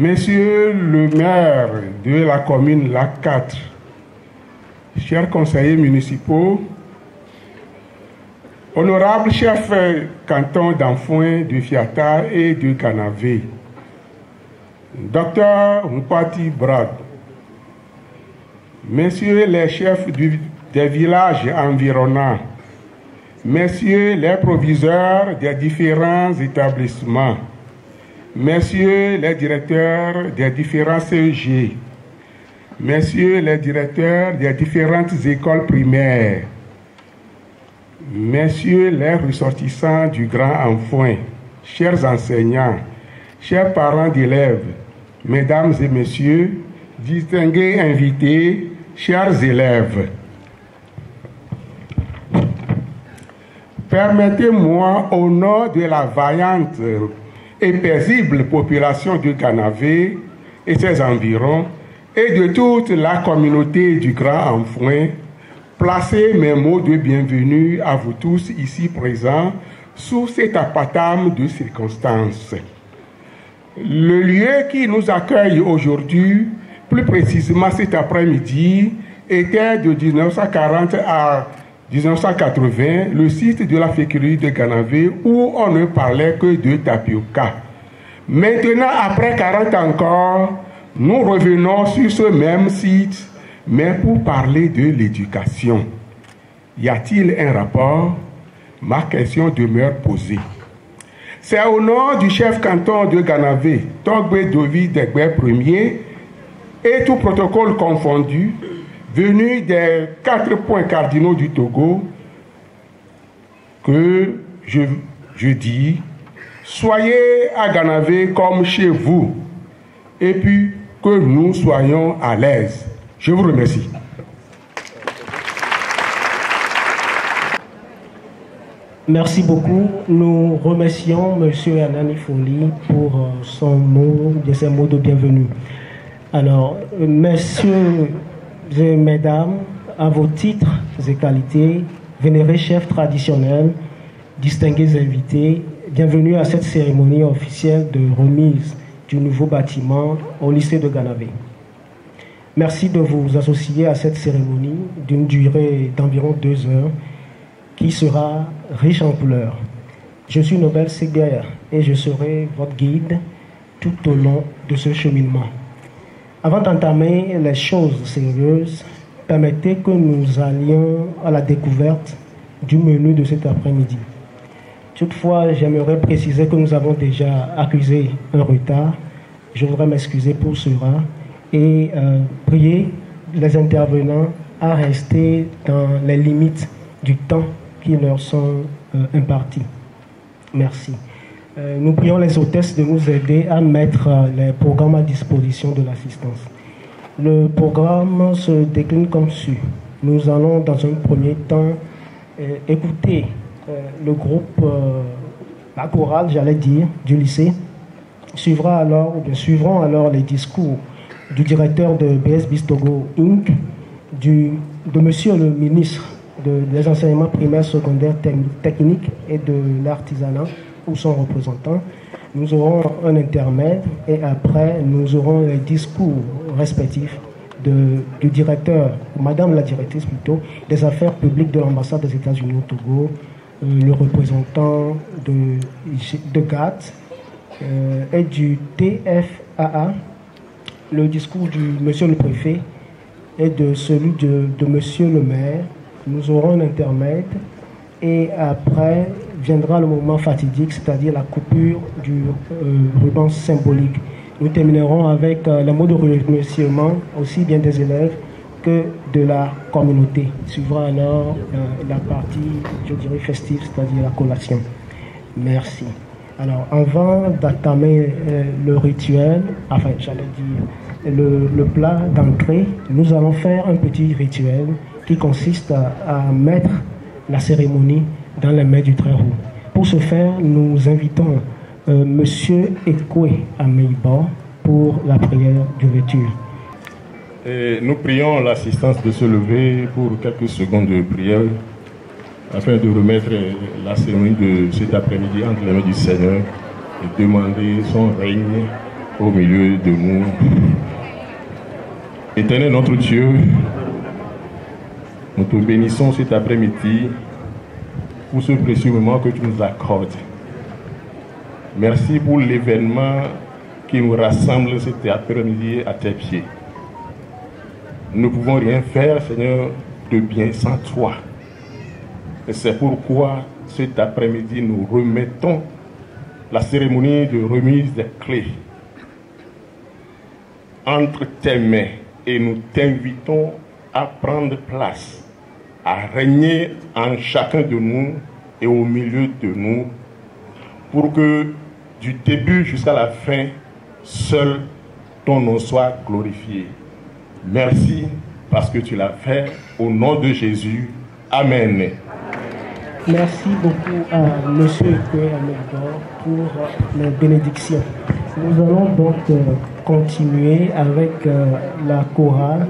Monsieur le maire de la commune Lac 4, chers conseillers municipaux, honorables chefs canton d'Anfouin, de Fiata et de Canavé, docteur Mpati Brad, messieurs les chefs des villages environnants, messieurs les proviseurs des différents établissements, messieurs les directeurs des différents CEG, messieurs les directeurs des différentes écoles primaires, messieurs les ressortissants du Grand Anfouin, chers enseignants, chers parents d'élèves, mesdames et messieurs, distingués invités, chers élèves, permettez-moi, au nom de la vaillante et paisible population de Canavé et ses environs, et de toute la communauté du Grand Anfouin, placer mes mots de bienvenue à vous tous ici présents sous cet apatame de circonstances. Le lieu qui nous accueille aujourd'hui, plus précisément cet après-midi, était de 1940 à 1980 le site de la féculerie de Canavé où on ne parlait que de tapioca. Maintenant, après 40 ans encore, nous revenons sur ce même site, mais pour parler de l'éducation. Y a-t-il un rapport? Ma question demeure posée. C'est au nom du chef canton de Canavé, Togbe Dovi Degbe Ier, et tout protocole confondu, venu des 4 points cardinaux du Togo, que je dis, soyez à Canavé comme chez vous, et puis que nous soyons à l'aise. Je vous remercie. Merci beaucoup. Nous remercions M. Anani Foli pour son mot, ses mots de bienvenue. Alors, messieurs et mesdames, à vos titres et qualités, vénérés chefs traditionnels, distingués invités, bienvenue à cette cérémonie officielle de remise du nouveau bâtiment au lycée de Canavé. Merci de vous associer à cette cérémonie d'une durée d'environ 2 heures qui sera riche en couleurs. Je suis Nobel Seguer et je serai votre guide tout au long de ce cheminement. Avant d'entamer les choses sérieuses, permettez que nous allions à la découverte du menu de cet après-midi. Toutefois, j'aimerais préciser que nous avons déjà accusé un retard. Je voudrais m'excuser pour cela et prier les intervenants à rester dans les limites du temps qui leur sont impartis. Merci. Nous prions les hôtesses de nous aider à mettre les programmes à disposition de l'assistance. Le programme se décline comme suit. Nous allons dans un premier temps écouter le groupe, la chorale, j'allais dire, du lycée. Suivront alors les discours du directeur de BS Bistogo Inc., de monsieur le ministre des enseignements primaires, secondaires, techniques et de l'artisanat, ou son représentant. Nous aurons un intermède et après nous aurons les discours respectifs du directeur, madame la directrice plutôt, des affaires publiques de l'ambassade des États-Unis au Togo, le représentant de GATT et du TFAA, le discours du monsieur le préfet et de celui de monsieur le maire. Nous aurons un intermède et après viendra le moment fatidique, c'est-à-dire la coupure du ruban symbolique. Nous terminerons avec les mots de remerciement aussi bien des élèves que de la communauté. Suivra alors la partie, je dirais, festive, c'est-à-dire la collation. Merci. Alors, avant d'entamer le rituel, enfin, j'allais dire, le plat d'entrée, nous allons faire un petit rituel qui consiste à mettre la cérémonie dans les mains du Très-Haut. Pour ce faire, nous invitons Monsieur Ekwe Ameiba pour la prière d'ouverture. Nous prions l'assistance de se lever pour quelques secondes de prière afin de remettre la cérémonie de cet après-midi entre les mains du Seigneur et demander son règne au milieu de nous. Éternel notre Dieu, nous te bénissons cet après-midi pour ce précieux moment que tu nous accordes. Merci pour l'événement qui nous rassemble cet après-midi à tes pieds. Nous ne pouvons rien faire, Seigneur, de bien sans toi. Et c'est pourquoi cet après-midi, nous remettons la cérémonie de remise des clés entre tes mains et nous t'invitons à prendre place, à régner en chacun de nous et au milieu de nous, pour que du début jusqu'à la fin, seul ton nom soit glorifié. Merci parce que tu l'as fait au nom de Jésus. Amen. Merci beaucoup à M. Amédor pour les bénédictions. Nous allons donc continuer avec la chorale.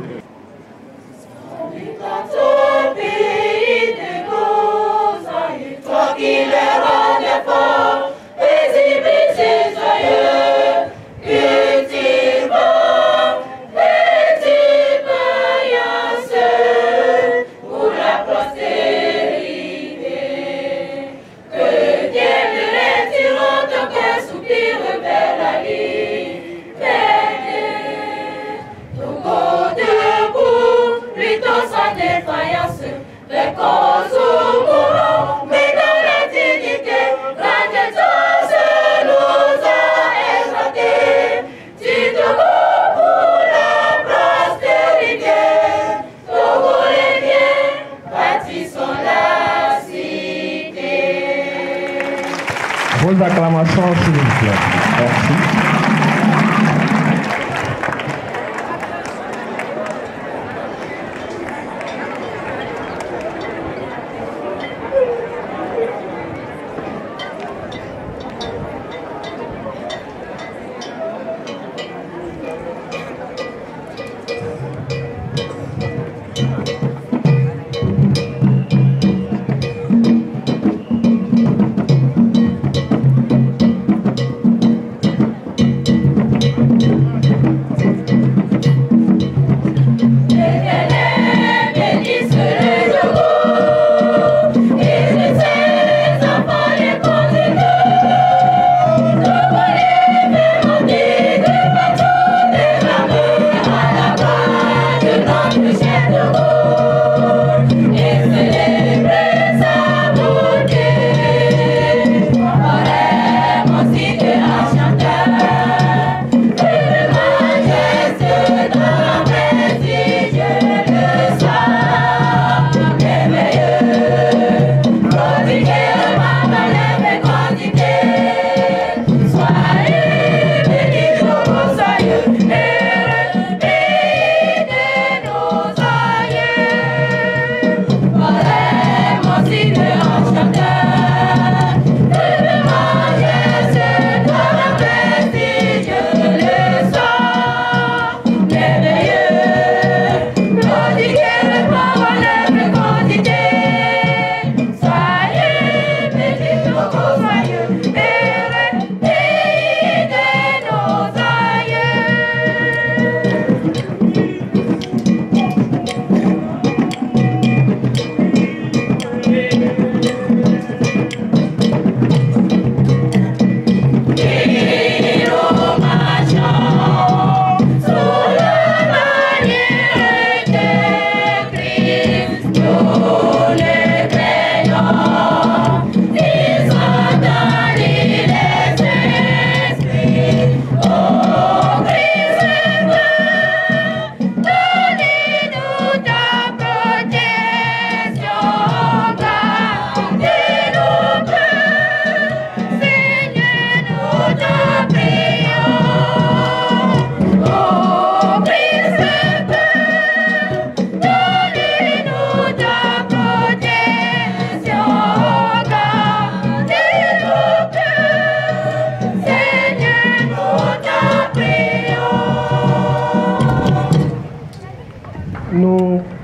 Vos acclamations, s'il vous plaît. Merci.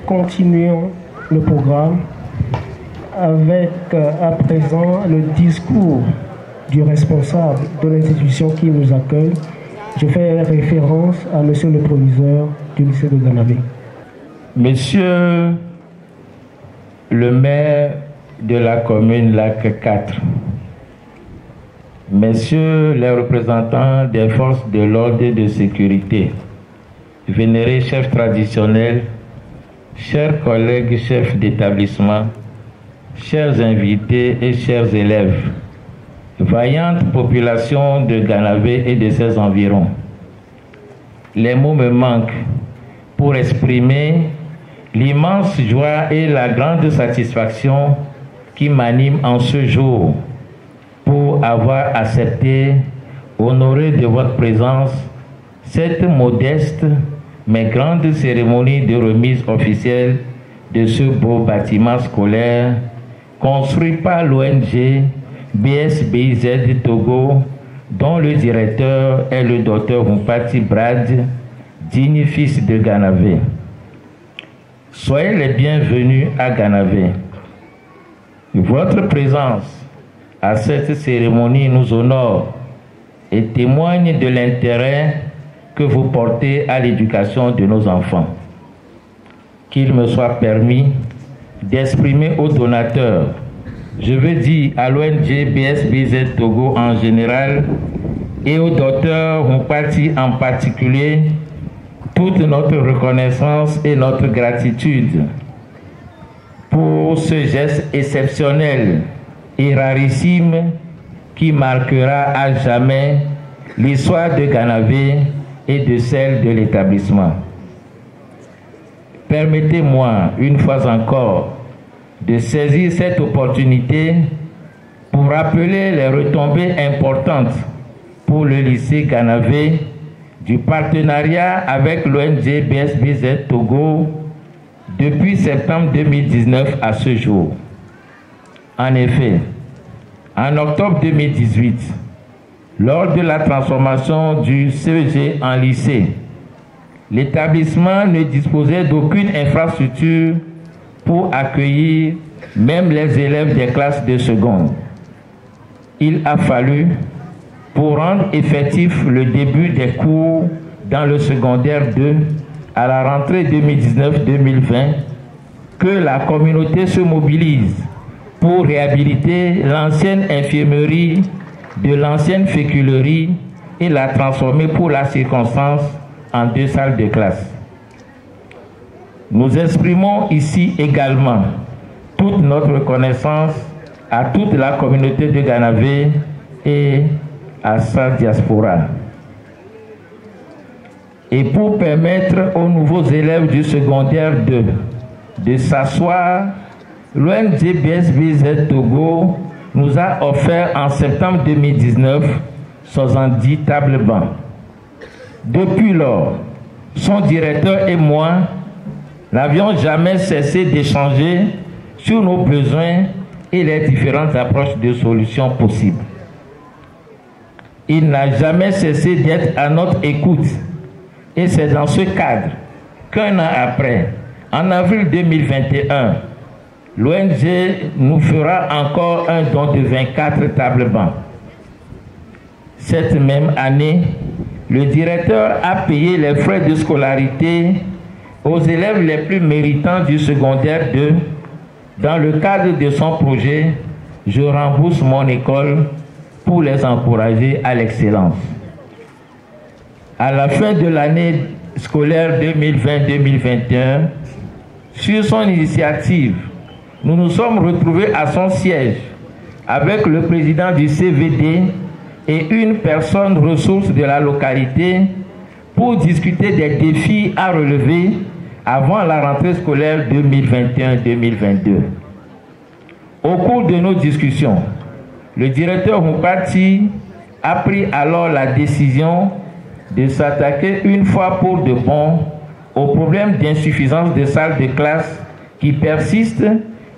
Continuons le programme avec à présent le discours du responsable de l'institution qui nous accueille. Je fais référence à Monsieur le proviseur du lycée de Ganavé. Monsieur le maire de la commune Lac 4, Messieurs les représentants des forces de l'ordre et de sécurité, vénérés chefs traditionnels, chers collègues chefs d'établissement, chers invités et chers élèves, vaillante population de Ganavé et de ses environs, les mots me manquent pour exprimer l'immense joie et la grande satisfaction qui m'anime en ce jour pour avoir accepté, honoré de votre présence, cette modeste mais grande cérémonie de remise officielle de ce beau bâtiment scolaire construit par l'ONG BSBZ Togo, dont le directeur est le docteur Mpati Brad, digne fils de Ganavé. Soyez les bienvenus à Ganavé. Votre présence à cette cérémonie nous honore et témoigne de l'intérêt que vous portez à l'éducation de nos enfants. Qu'il me soit permis d'exprimer aux donateurs, je veux dire à l'ONG BSBZ Togo en général et au docteur Mpati en particulier, toute notre reconnaissance et notre gratitude pour ce geste exceptionnel et rarissime qui marquera à jamais l'histoire de Ganavé et de celle de l'établissement. Permettez-moi, une fois encore, de saisir cette opportunité pour rappeler les retombées importantes pour le lycée Ganavé du partenariat avec l'ONG BSBZ Togo depuis septembre 2019 à ce jour. En effet, en octobre 2018, lors de la transformation du CEG en lycée, l'établissement ne disposait d'aucune infrastructure pour accueillir même les élèves des classes de seconde. Il a fallu, pour rendre effectif le début des cours dans le secondaire 2 à la rentrée 2019-2020, que la communauté se mobilise pour réhabiliter l'ancienne infirmerie de l'ancienne féculerie et la transformer pour la circonstance en 2 salles de classe. Nous exprimons ici également toute notre reconnaissance à toute la communauté de Ganavé et à sa diaspora. Et pour permettre aux nouveaux élèves du secondaire 2 de s'asseoir, l'ONG BSBZ Togo nous a offert en septembre 2019 70 tables bancs. Depuis lors, son directeur et moi n'avions jamais cessé d'échanger sur nos besoins et les différentes approches de solutions possibles. Il n'a jamais cessé d'être à notre écoute et c'est dans ce cadre qu'un an après, en avril 2021, l'ONG nous fera encore un don de 24 tables bancs. Cette même année, le directeur a payé les frais de scolarité aux élèves les plus méritants du secondaire 2 dans le cadre de son projet « Je rembourse mon école » pour les encourager à l'excellence. À la fin de l'année scolaire 2020-2021, sur son initiative, nous nous sommes retrouvés à son siège avec le président du CVD et une personne ressource de la localité pour discuter des défis à relever avant la rentrée scolaire 2021-2022. Au cours de nos discussions, le directeur Mpati a pris alors la décision de s'attaquer une fois pour de bon au problème d'insuffisance de salles de classe qui persiste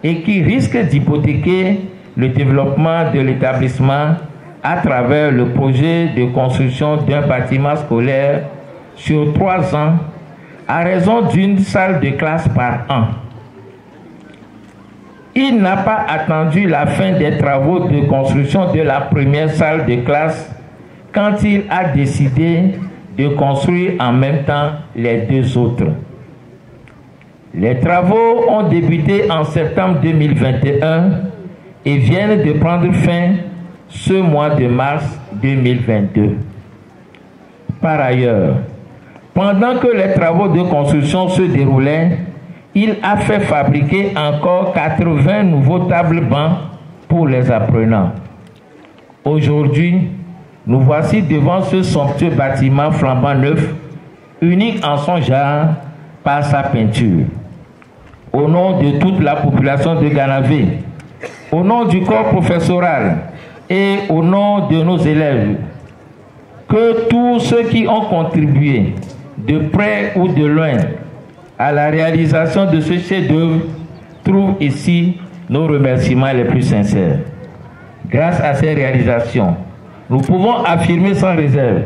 et qui risque d'hypothéquer le développement de l'établissement à travers le projet de construction d'un bâtiment scolaire sur 3 ans à raison d'une salle de classe par an. Il n'a pas attendu la fin des travaux de construction de la première salle de classe quand il a décidé de construire en même temps les deux autres. Les travaux ont débuté en septembre 2021 et viennent de prendre fin ce mois de mars 2022. Par ailleurs, pendant que les travaux de construction se déroulaient, il a fait fabriquer encore 80 nouveaux tables-bancs pour les apprenants. Aujourd'hui, nous voici devant ce somptueux bâtiment flambant neuf, unique en son genre par sa peinture. Au nom de toute la population de Ganavé, au nom du corps professoral et au nom de nos élèves, que tous ceux qui ont contribué, de près ou de loin, à la réalisation de ce chef-d'œuvre trouvent ici nos remerciements les plus sincères. Grâce à ces réalisations, nous pouvons affirmer sans réserve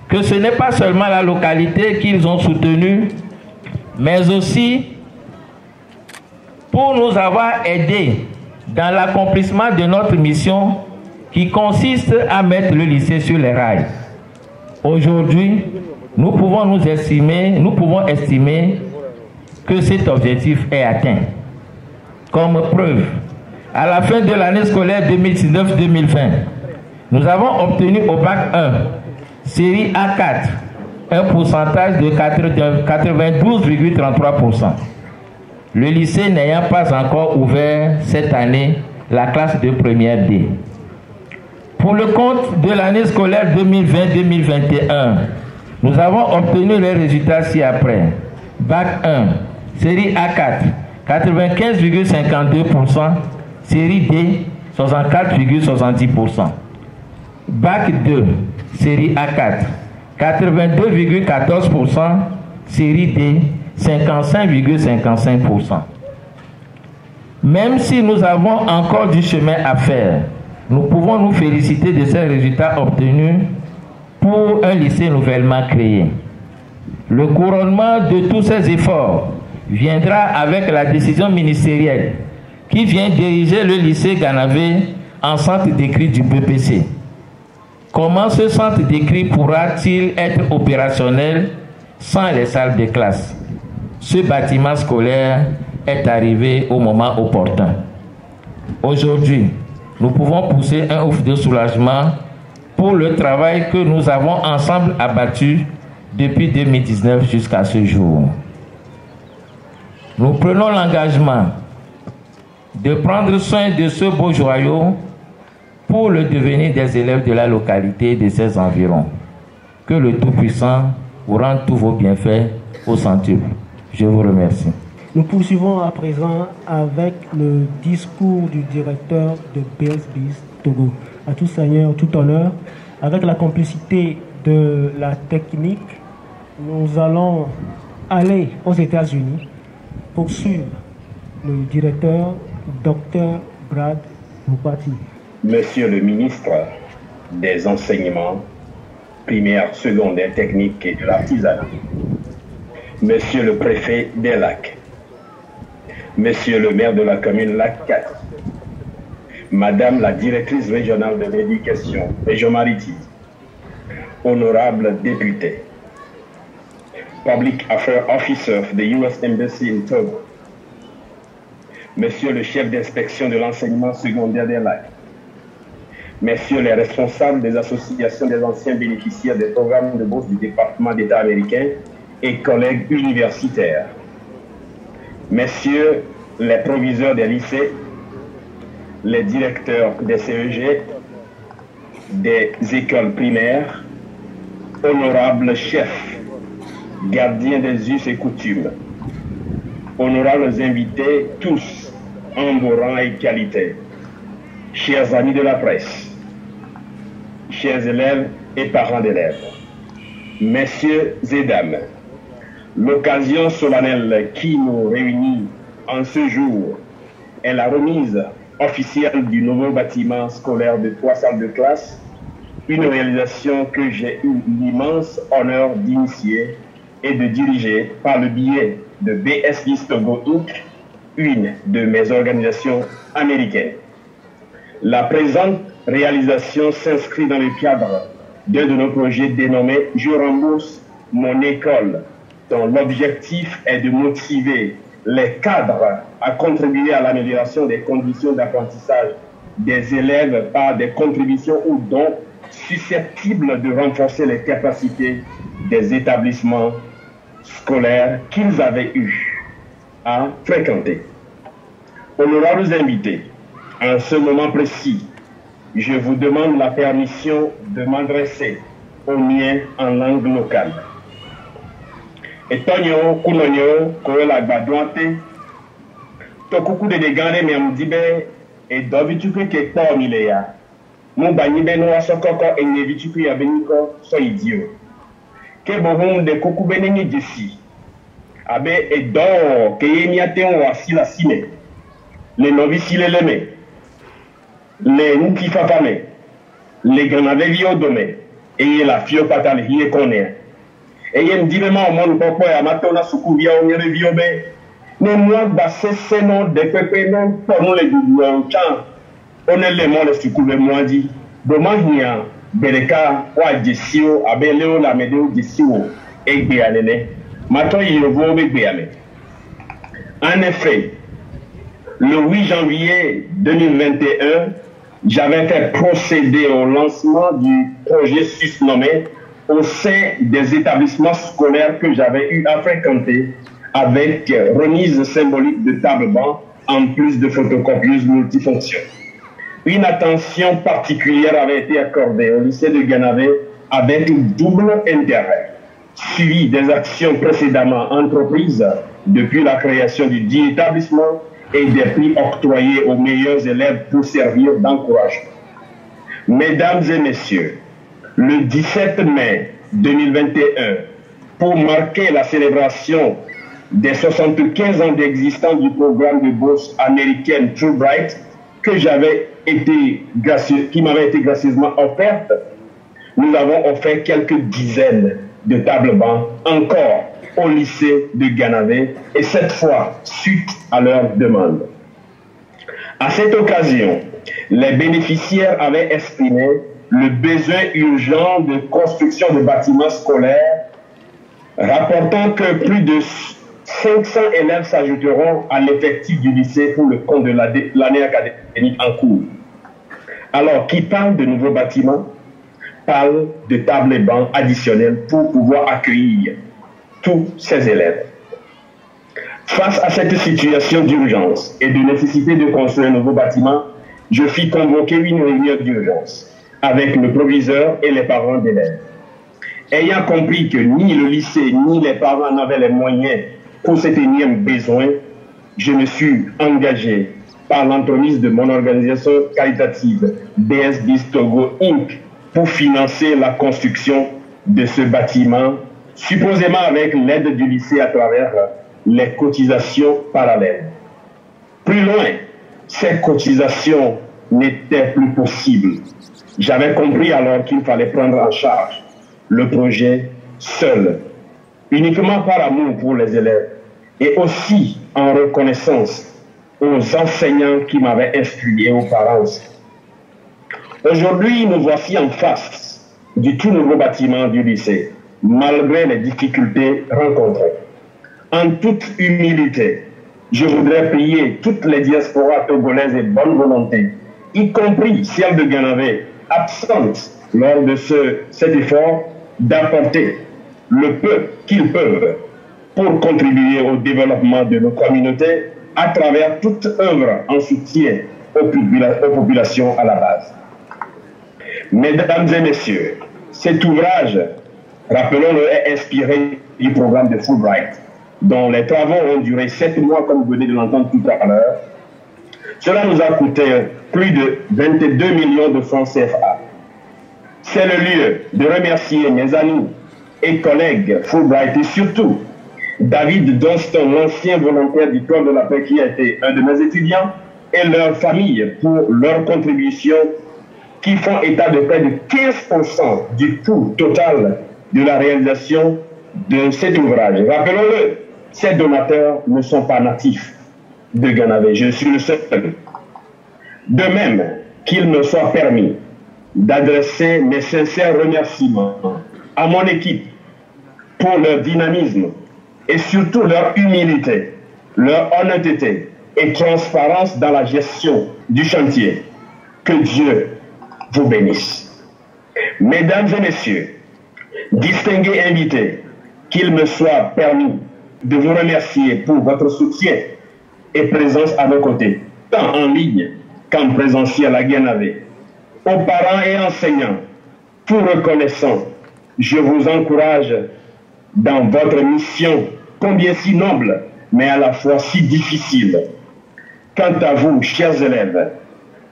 que ce n'est pas seulement la localité qu'ils ont soutenue, mais aussi pour nous avoir aidés dans l'accomplissement de notre mission qui consiste à mettre le lycée sur les rails. Aujourd'hui, nous pouvons estimer que cet objectif est atteint. Comme preuve, à la fin de l'année scolaire 2019-2020, nous avons obtenu au bac 1, série A4, un pourcentage de 92,33%. Le lycée n'ayant pas encore ouvert cette année la classe de première D. Pour le compte de l'année scolaire 2020-2021, nous avons obtenu les résultats ci-après. Bac 1, série A4, 95,52%, série D, 64,70%. Bac 2, série A4, 82,14%, série D, 55,55%. Même si nous avons encore du chemin à faire, nous pouvons nous féliciter de ces résultats obtenus pour un lycée nouvellement créé. Le couronnement de tous ces efforts viendra avec la décision ministérielle qui vient diriger le lycée Ganavé en centre d'écrit du BPC. Comment ce centre d'écrit pourra-t-il être opérationnel sans les salles de classe? Ce bâtiment scolaire est arrivé au moment opportun. Aujourd'hui, nous pouvons pousser un ouf de soulagement pour le travail que nous avons ensemble abattu depuis 2019 jusqu'à ce jour. Nous prenons l'engagement de prendre soin de ce beau joyau pour le devenir des élèves de la localité et de ses environs. Que le Tout-Puissant vous rende tous vos bienfaits au centuple. Je vous remercie. Nous poursuivons à présent avec le discours du directeur de BSBIS Togo. À tout seigneur, tout honneur, avec la complicité de la technique, nous allons aller aux États-Unis pour suivre le directeur, Dr. Brad Moupati. Monsieur le ministre des enseignements primaires, secondaires, techniques et de l'artisanat, Monsieur le préfet des Lacs, Monsieur le maire de la commune Lac 4, Madame la directrice régionale de l'éducation, région maritime, honorables députés, Public Affairs Officer of the U.S. Embassy in Togo, Monsieur le chef d'inspection de l'enseignement secondaire des Lacs, Messieurs les responsables des associations des anciens bénéficiaires des programmes de bourse du département d'État américain et collègues universitaires, Messieurs les proviseurs des lycées, les directeurs des CEG, des écoles primaires, honorables chefs, gardiens des us et coutumes, honorables invités tous en vos rangs et qualités, chers amis de la presse, chers élèves et parents d'élèves, messieurs et dames, l'occasion solennelle qui nous réunit en ce jour est la remise officielle du nouveau bâtiment scolaire de 3 salles de classe, une réalisation que j'ai eu l'immense honneur d'initier et de diriger par le biais de BSBIS Togo Inc., une de mes organisations américaines. La présente réalisation s'inscrit dans le cadre d'un de nos projets dénommé « Je rembourse mon école », dont l'objectif est de motiver les cadres à contribuer à l'amélioration des conditions d'apprentissage des élèves par des contributions ou dons susceptibles de renforcer les capacités des établissements scolaires qu'ils avaient eu à fréquenter. Honorables invités, en ce moment précis, je vous demande la permission de m'adresser aux miens en langue locale. Etonyo kunonyo koela gbadwante tokuku de gane mi amdibe e dovituku ke pa mileya mu banyibe no asokoko enevituku ya beniko so idio ke bohum de kuku beneni desi abe e do ke yemiate on wasila sine le novici le leme le nki fafame le ganave viodome e la fio patale hie konea et me dit vraiment mon papa ya matona sukuvia onyere viobe ne moi basese non de pepe non pour nous les douans chan on est les mots les sukuve moi dit domania beleka wa jesio abeleo la medeo jesio egbe anene mato yovo begbe ame. En effet, le 8 janvier 2021, j'avais fait procéder au lancement du projet susnommé au sein des établissements scolaires que j'avais eu à fréquenter, avec remise symbolique de table-banc en plus de photocopieuses multifonctions. Une attention particulière avait été accordée au lycée de Ganavé avec un double intérêt, suivi des actions précédemment entreprises depuis la création du dit établissement et des prix octroyés aux meilleurs élèves pour servir d'encouragement. Mesdames et messieurs, le 17 mai 2021, pour marquer la célébration des 75 ans d'existence du programme de bourse américaine Fulbright, qui m'avait été gracieusement offerte, nous avons offert quelques dizaines de tables-bancs encore au lycée de Ganavé, et cette fois suite à leur demande. À cette occasion, les bénéficiaires avaient exprimé le besoin urgent de construction de bâtiments scolaires, rapportant que plus de 500 élèves s'ajouteront à l'effectif du lycée pour le compte de l'année académique en cours. Alors, qui parle de nouveaux bâtiments parle de tables et bancs additionnels pour pouvoir accueillir tous ces élèves. Face à cette situation d'urgence et de nécessité de construire un nouveau bâtiment, je fis convoquer une réunion d'urgence avec le proviseur et les parents d'élèves. Ayant compris que ni le lycée ni les parents n'avaient les moyens pour cet énième besoin, je me suis engagé par l'entremise de mon organisation caritative BSBIS Togo Inc. pour financer la construction de ce bâtiment, supposément avec l'aide du lycée à travers les cotisations parallèles. Plus loin, ces cotisations n'étaient plus possibles. J'avais compris alors qu'il fallait prendre en charge le projet seul, uniquement par amour pour les élèves et aussi en reconnaissance aux enseignants qui m'avaient instruit et aux parents aussi. Aujourd'hui, nous voici en face du tout nouveau bâtiment du lycée, malgré les difficultés rencontrées. En toute humilité, je voudrais prier toutes les diasporas togolaises et bonne volonté, y compris celles de Ganavé, absentes lors de cet effort, d'apporter le peu qu'ils peuvent pour contribuer au développement de nos communautés à travers toute œuvre en soutien aux populations à la base. Mesdames et messieurs, cet ouvrage, rappelons-le, est inspiré du programme de Fulbright, dont les travaux ont duré 7 mois, comme vous venez de l'entendre tout à l'heure. Cela nous a coûté plus de 22 millions de francs CFA. C'est le lieu de remercier mes amis et collègues Fulbright et surtout David Donston, l'ancien volontaire du corps de la paix qui a été un de mes étudiants, et leur famille pour leur contribution qui font état de près de 15% du coût total de la réalisation de cet ouvrage. Rappelons-le, ces donateurs ne sont pas natifs de Ganavé, je suis le seul. De même qu'il me soit permis d'adresser mes sincères remerciements à mon équipe pour leur dynamisme et surtout leur humilité, leur honnêteté et transparence dans la gestion du chantier. Que Dieu vous bénisse. Mesdames et messieurs, distingués invités, qu'il me soit permis de vous remercier pour votre soutien et présence à nos côtés, tant en ligne qu'en présentiel à Guénavé. Aux parents et enseignants, tout reconnaissant, je vous encourage dans votre mission, combien si noble, mais à la fois si difficile. Quant à vous, chers élèves,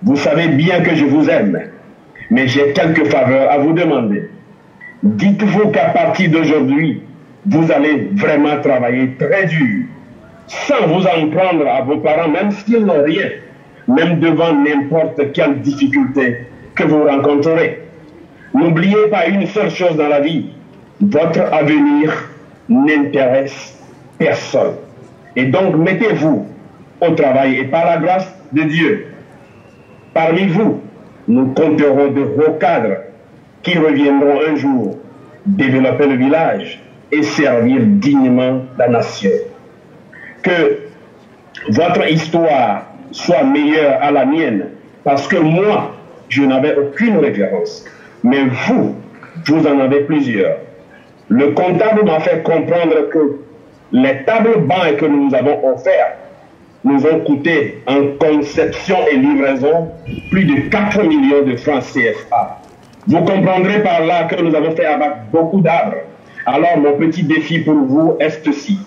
vous savez bien que je vous aime, mais j'ai quelques faveurs à vous demander. Dites-vous qu'à partir d'aujourd'hui, vous allez vraiment travailler très dur, sans vous en prendre à vos parents, même s'ils n'ont rien, même devant n'importe quelle difficulté que vous rencontrerez. N'oubliez pas une seule chose dans la vie, votre avenir n'intéresse personne. Et donc mettez-vous au travail et par la grâce de Dieu, parmi vous, nous compterons de hauts cadres qui reviendront un jour développer le village et servir dignement la nation. Que votre histoire soit meilleure à la mienne, parce que moi, je n'avais aucune référence, mais vous en avez plusieurs. Le comptable m'a fait comprendre que les tables bancs que nous avons offerts nous ont coûté en conception et livraison plus de 4 millions de francs CFA. Vous comprendrez par là que nous avons fait abattre beaucoup d'arbres. Alors mon petit défi pour vous est ceci.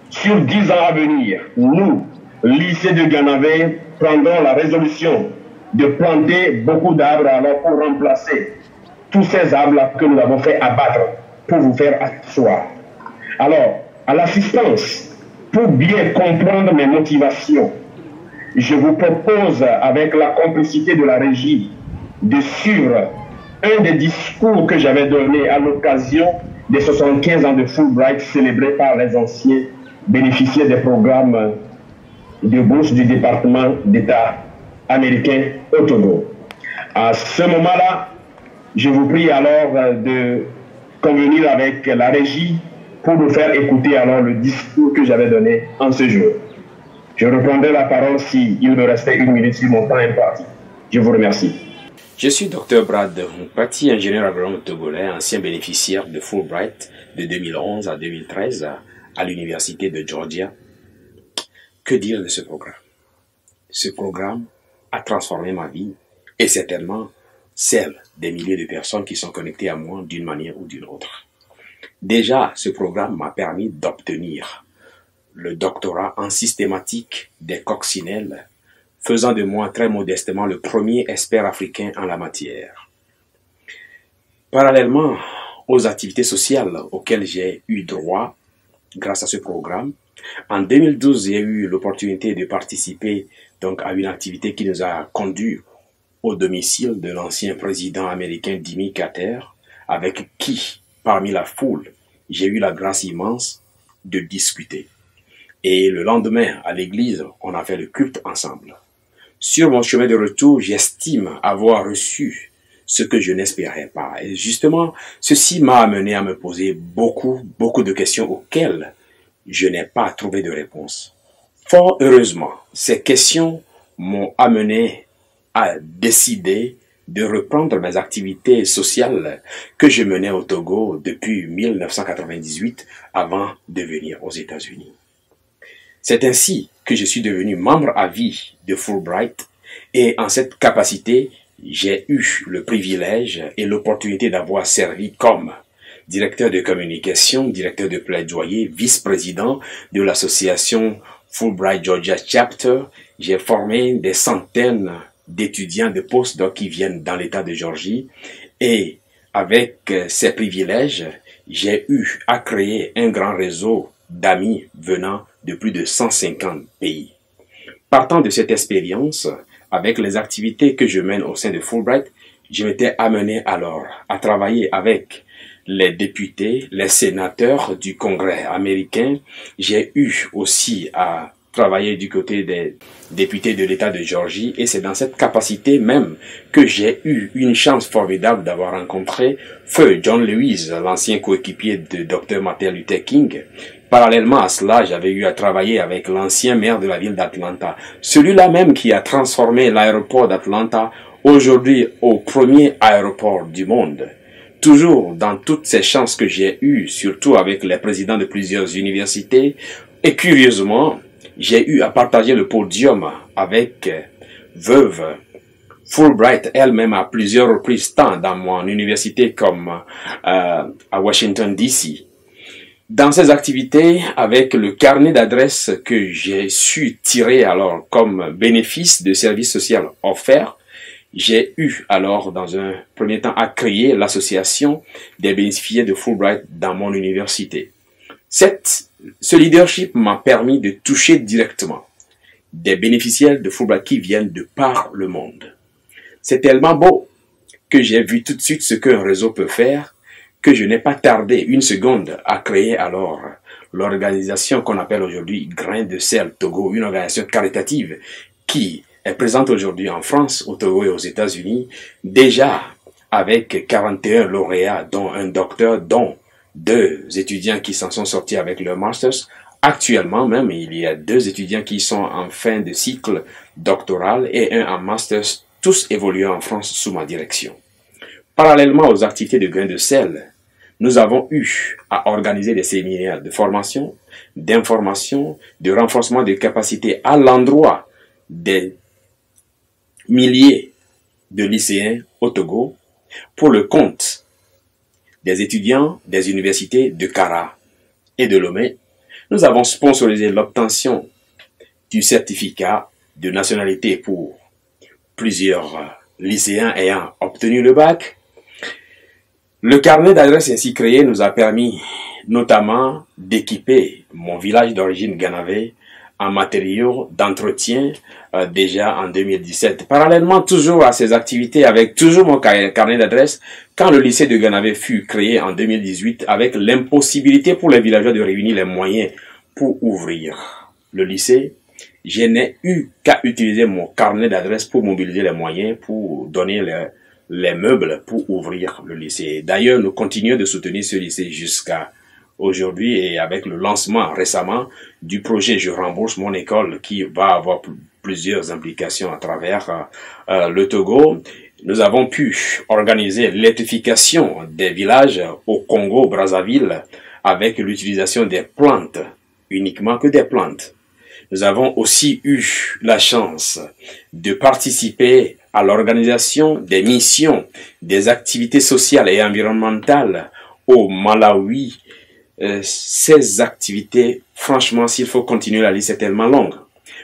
Sur 10 ans à venir, nous, lycée de Guénavé, prendrons la résolution de planter beaucoup d'arbres alors pour remplacer tous ces arbres que nous avons fait abattre pour vous faire asseoir. Alors, à l'assistance, pour bien comprendre mes motivations, je vous propose, avec la complicité de la régie, de suivre un des discours que j'avais donné à l'occasion des 75 ans de Fulbright célébrés par les anciens bénéficiaires des programmes de bourse du département d'État américain au Togo. À ce moment-là, je vous prie alors de convenir avec la régie pour nous faire écouter alors le discours que j'avais donné en ce jour. Je reprendrai la parole s'il me restait 1 minute sur mon temps imparti. Je vous remercie. Je suis Dr Brad Mpati, ingénieur agronome togolais, ancien bénéficiaire de Fulbright de 2011 à 2013 à l'université de Georgia. Que dire de ce programme? Ce programme a transformé ma vie et certainement celle des milliers de personnes qui sont connectées à moi d'une manière ou d'une autre. Déjà, ce programme m'a permis d'obtenir le doctorat en systématique des coccinelles, faisant de moi très modestement le premier expert africain en la matière. Parallèlement aux activités sociales auxquelles j'ai eu droit grâce à ce programme, en 2012, j'ai eu l'opportunité de participer donc à une activité qui nous a conduits au domicile de l'ancien président américain Jimmy Carter, avec qui, parmi la foule, j'ai eu la grâce immense de discuter. Et le lendemain, à l'église, on a fait le culte ensemble. Sur mon chemin de retour, j'estime avoir reçu ce que je n'espérais pas. Et justement, ceci m'a amené à me poser beaucoup de questions auxquelles je n'ai pas trouvé de réponse. Fort heureusement, ces questions m'ont amené à décider de reprendre mes activités sociales que je menais au Togo depuis 1998 avant de venir aux États-Unis. C'est ainsi que je suis devenu membre à vie de Fulbright et en cette capacité, j'ai eu le privilège et l'opportunité d'avoir servi comme directeur de communication, directeur de plaidoyer, vice-président de l'association Fulbright Georgia Chapter. J'ai formé des centaines d'étudiants de postdoc qui viennent dans l'État de Géorgie et avec ces privilèges, j'ai eu à créer un grand réseau d'amis venant de plus de 150 pays. Partant de cette expérience, avec les activités que je mène au sein de Fulbright, je m'étais amené alors à travailler avec les députés, les sénateurs du Congrès américain. J'ai eu aussi à travaillé du côté des députés de l'État de Géorgie et c'est dans cette capacité même que j'ai eu une chance formidable d'avoir rencontré Feu John Lewis, l'ancien coéquipier de Dr. Martin Luther King. Parallèlement à cela, j'avais eu à travailler avec l'ancien maire de la ville d'Atlanta, celui-là même qui a transformé l'aéroport d'Atlanta aujourd'hui au premier aéroport du monde. Toujours dans toutes ces chances que j'ai eues, surtout avec les présidents de plusieurs universités, et curieusement, j'ai eu à partager le podium avec veuve Fulbright elle-même à plusieurs reprises, tant dans mon université comme à Washington DC. Dans ces activités, avec le carnet d'adresses que j'ai su tirer alors comme bénéfice de services sociaux offerts, j'ai eu alors dans un premier temps à créer l'association des bénéficiaires de Fulbright dans mon université. Ce leadership m'a permis de toucher directement des bénéficiaires de Fulbright qui viennent de par le monde. C'est tellement beau que j'ai vu tout de suite ce qu'un réseau peut faire, que je n'ai pas tardé une seconde à créer alors l'organisation qu'on appelle aujourd'hui Grain de Sel Togo, une organisation caritative qui est présente aujourd'hui en France, au Togo et aux États-Unis, déjà avec 41 lauréats, dont un docteur, dont 2 étudiants qui s'en sont sortis avec leur masters. Actuellement même, il y a 2 étudiants qui sont en fin de cycle doctoral et un en masters, tous évoluant en France sous ma direction. Parallèlement aux activités de Grain de Sel, nous avons eu à organiser des séminaires de formation, d'information, de renforcement des capacités à l'endroit des milliers de lycéens au Togo pour le compte des étudiants des universités de Kara et de Lomé. Nous avons sponsorisé l'obtention du certificat de nationalité pour plusieurs lycéens ayant obtenu le bac. Le carnet d'adresses ainsi créé nous a permis notamment d'équiper mon village d'origine Ganavé en matériaux d'entretien déjà en 2017. Parallèlement toujours à ces activités, avec toujours mon carnet d'adresses, quand le lycée de Ganavé fut créé en 2018, avec l'impossibilité pour les villageois de réunir les moyens pour ouvrir le lycée, je n'ai eu qu'à utiliser mon carnet d'adresses pour mobiliser les moyens, pour donner les meubles pour ouvrir le lycée. D'ailleurs, nous continuons de soutenir ce lycée jusqu'à aujourd'hui et avec le lancement récemment du projet Je rembourse mon école qui va avoir plusieurs implications à travers le Togo. Nous avons pu organiser l'électrification des villages au Congo-Brazzaville avec l'utilisation des plantes, uniquement que des plantes. Nous avons aussi eu la chance de participer à l'organisation des missions, des activités sociales et environnementales au Malawi. Ces activités, franchement, s'il faut continuer la liste, c'est tellement longue.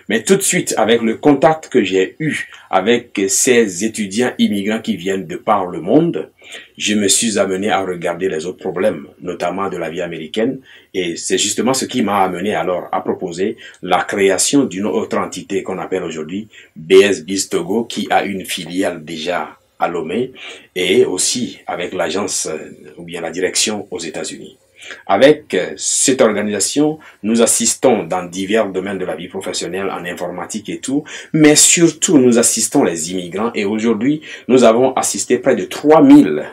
Mais tout de suite, avec le contact que j'ai eu avec ces étudiants immigrants qui viennent de par le monde, je me suis amené à regarder les autres problèmes, notamment de la vie américaine. Et c'est justement ce qui m'a amené alors à proposer la création d'une autre entité qu'on appelle aujourd'hui BS Biz Togo, qui a une filiale déjà à Lomé et aussi avec l'agence ou bien la direction aux États-Unis. Avec cette organisation, nous assistons dans divers domaines de la vie professionnelle, en informatique et tout, mais surtout nous assistons les immigrants et aujourd'hui, nous avons assisté près de 3000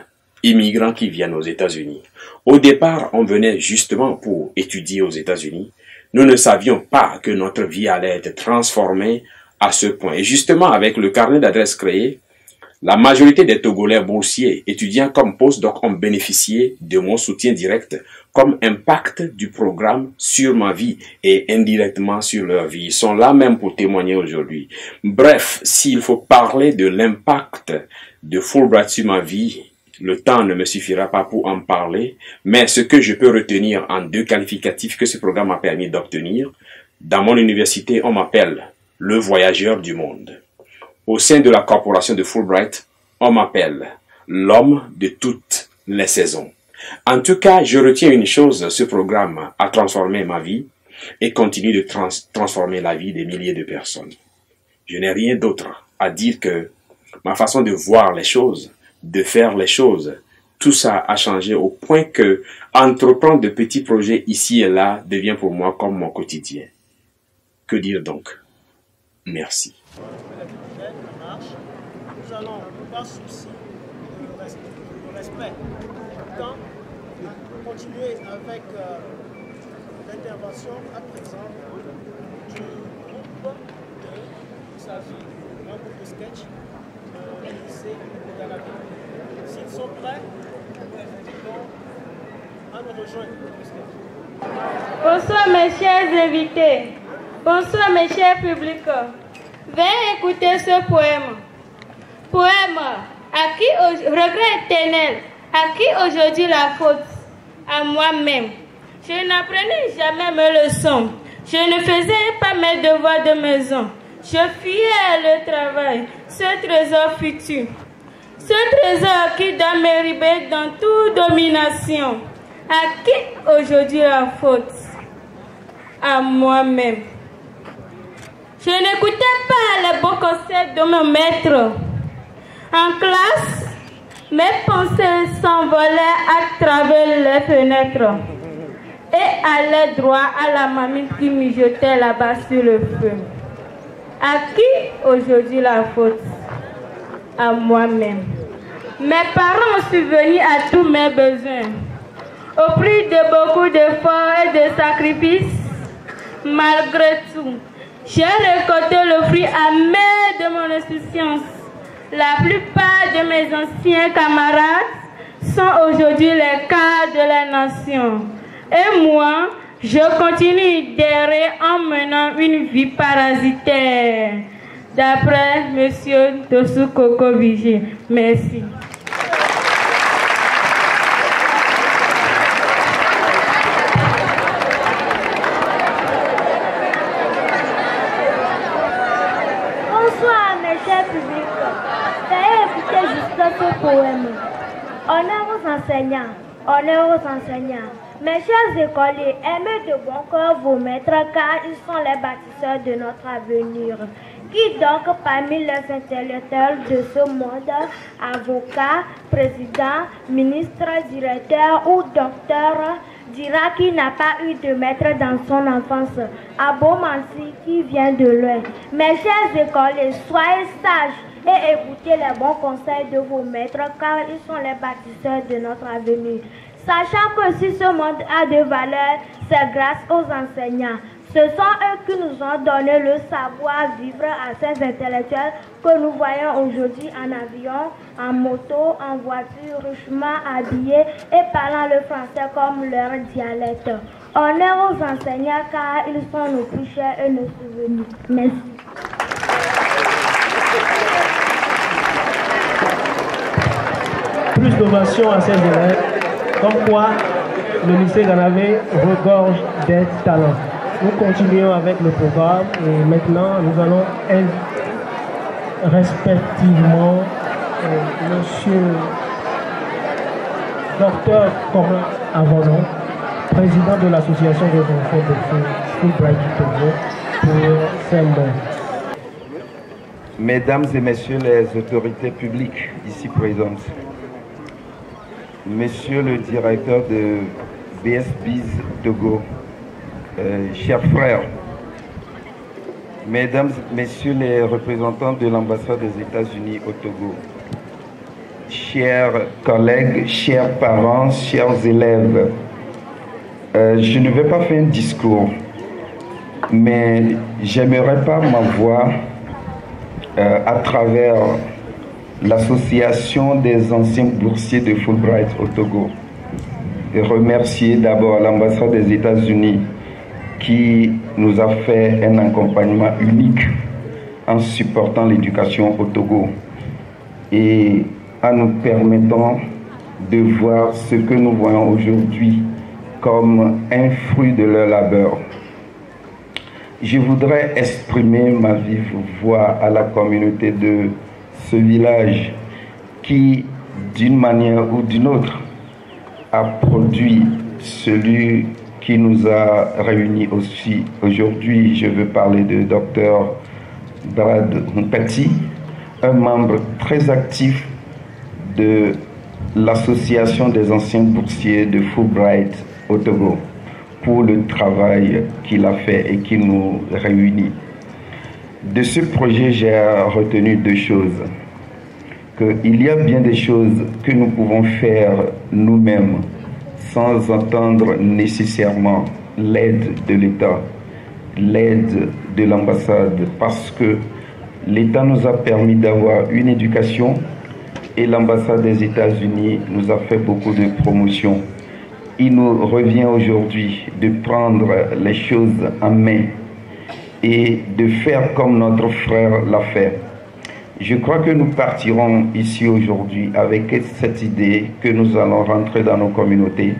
immigrants qui viennent aux États-Unis. Au départ, on venait justement pour étudier aux États-Unis. Nous ne savions pas que notre vie allait être transformée à ce point. Et justement, avec le carnet d'adresses créé, la majorité des Togolais boursiers, étudiants comme postdoc, ont bénéficié de mon soutien direct comme impact du programme sur ma vie et indirectement sur leur vie. Ils sont là même pour témoigner aujourd'hui. Bref, s'il faut parler de l'impact de Fulbright sur ma vie, le temps ne me suffira pas pour en parler, mais ce que je peux retenir en 2 qualificatifs que ce programme m'a permis d'obtenir, dans mon université, on m'appelle le voyageur du monde. Au sein de la corporation de Fulbright, on m'appelle l'homme de toutes les saisons. En tout cas, je retiens une chose, ce programme a transformé ma vie et continue de transformer la vie des milliers de personnes. Je n'ai rien d'autre à dire que ma façon de voir les choses, de faire les choses, tout ça a changé au point que entreprendre de petits projets ici et là devient pour moi comme mon quotidien. Que dire donc? Merci. Nous allons par souci de respect temps continuer avec l'intervention à présent du groupe il s'agit d'un groupe de sketch du lycée de Ganavé. S'ils sont prêts, nous les invitons à nous rejoindre le sketch. Bonsoir mes chers invités, bonsoir mes chers publics. Veuillez écouter ce poème. Poème à qui regret éternel, à qui aujourd'hui la faute? À moi-même. Je n'apprenais jamais mes leçons. Je ne faisais pas mes devoirs de maison. Je fuyais le travail, ce trésor futur. Ce trésor qui doit m'ériber dans toute domination. À qui aujourd'hui la faute? À moi-même. Je n'écoutais pas les bons conseils de mon maître. En classe, mes pensées s'envolaient à travers les fenêtres et allaient droit à la mamie qui mijotait là-bas sur le feu. À qui aujourd'hui la faute? À moi-même. Mes parents ont subvenu à tous mes besoins. Au prix de beaucoup d'efforts et de sacrifices, malgré tout, j'ai récolté le fruit amer de mon insouciance. La plupart de mes anciens camarades sont aujourd'hui les cadres de la nation. Et moi, je continue d'errer en menant une vie parasitaire. D'après M. Dossou Koko Vigé. Merci. Bonsoir mes chers publics. Veuillez écouter juste ce poème. Honneur aux enseignants, honneur aux enseignants. Mes chers écoliers, aimez de bon cœur vos maîtres car ils sont les bâtisseurs de notre avenir. Qui donc parmi les intellectuels de ce monde, avocats, présidents, ministres, directeurs ou docteurs, dira qu'il n'a pas eu de maître dans son enfance, à beau mentir qui vient de loin. Mes chers écoliers, soyez sages et écoutez les bons conseils de vos maîtres car ils sont les bâtisseurs de notre avenir. Sachant que si ce monde a de valeur, c'est grâce aux enseignants. Ce sont eux qui nous ont donné le savoir-vivre à ces intellectuels que nous voyons aujourd'hui en avion, en moto, en voiture, richement habillés et parlant le français comme leur dialecte. Honneur aux enseignants car ils sont nos plus chers et nos souvenirs. Merci. Plus d'ovation à ces élèves, comme quoi le lycée Ganavé regorge des talents. Nous continuons avec le programme et maintenant nous allons respectivement Monsieur Dr Corin Avonon, président de l'association des enfants de Fulbright Togo, pour ces mots. Mesdames et messieurs les autorités publiques ici présentes, Monsieur le directeur de BSBIS Togo, chers frères, Mesdames, Messieurs les représentants de l'ambassade des États-Unis au Togo, chers collègues, chers parents, chers élèves, je ne vais pas faire un discours, mais j'aimerais par ma voix, à travers l'association des anciens boursiers de Fulbright au Togo, et remercier d'abord l'ambassade des États-Unis qui nous a fait un accompagnement unique en supportant l'éducation au Togo et en nous permettant de voir ce que nous voyons aujourd'hui comme un fruit de leur labeur. Je voudrais exprimer ma vive voix à la communauté de ce village qui, d'une manière ou d'une autre, a produit celui qui nous a réunis aussi aujourd'hui. Je veux parler de Dr Brad Mpati, un membre très actif de l'association des anciens boursiers de Fulbright au Togo. pour le travail qu'il a fait et qui nous réunit. De ce projet, j'ai retenu deux choses. Qu'il y a bien des choses que nous pouvons faire nous-mêmes sans attendre nécessairement l'aide de l'État, l'aide de l'ambassade, parce que l'État nous a permis d'avoir une éducation et l'ambassade des États-Unis nous a fait beaucoup de promotion. Il nous revient aujourd'hui de prendre les choses en main et de faire comme notre frère l'a fait. Je crois que nous partirons ici aujourd'hui avec cette idée que nous allons rentrer dans nos communautés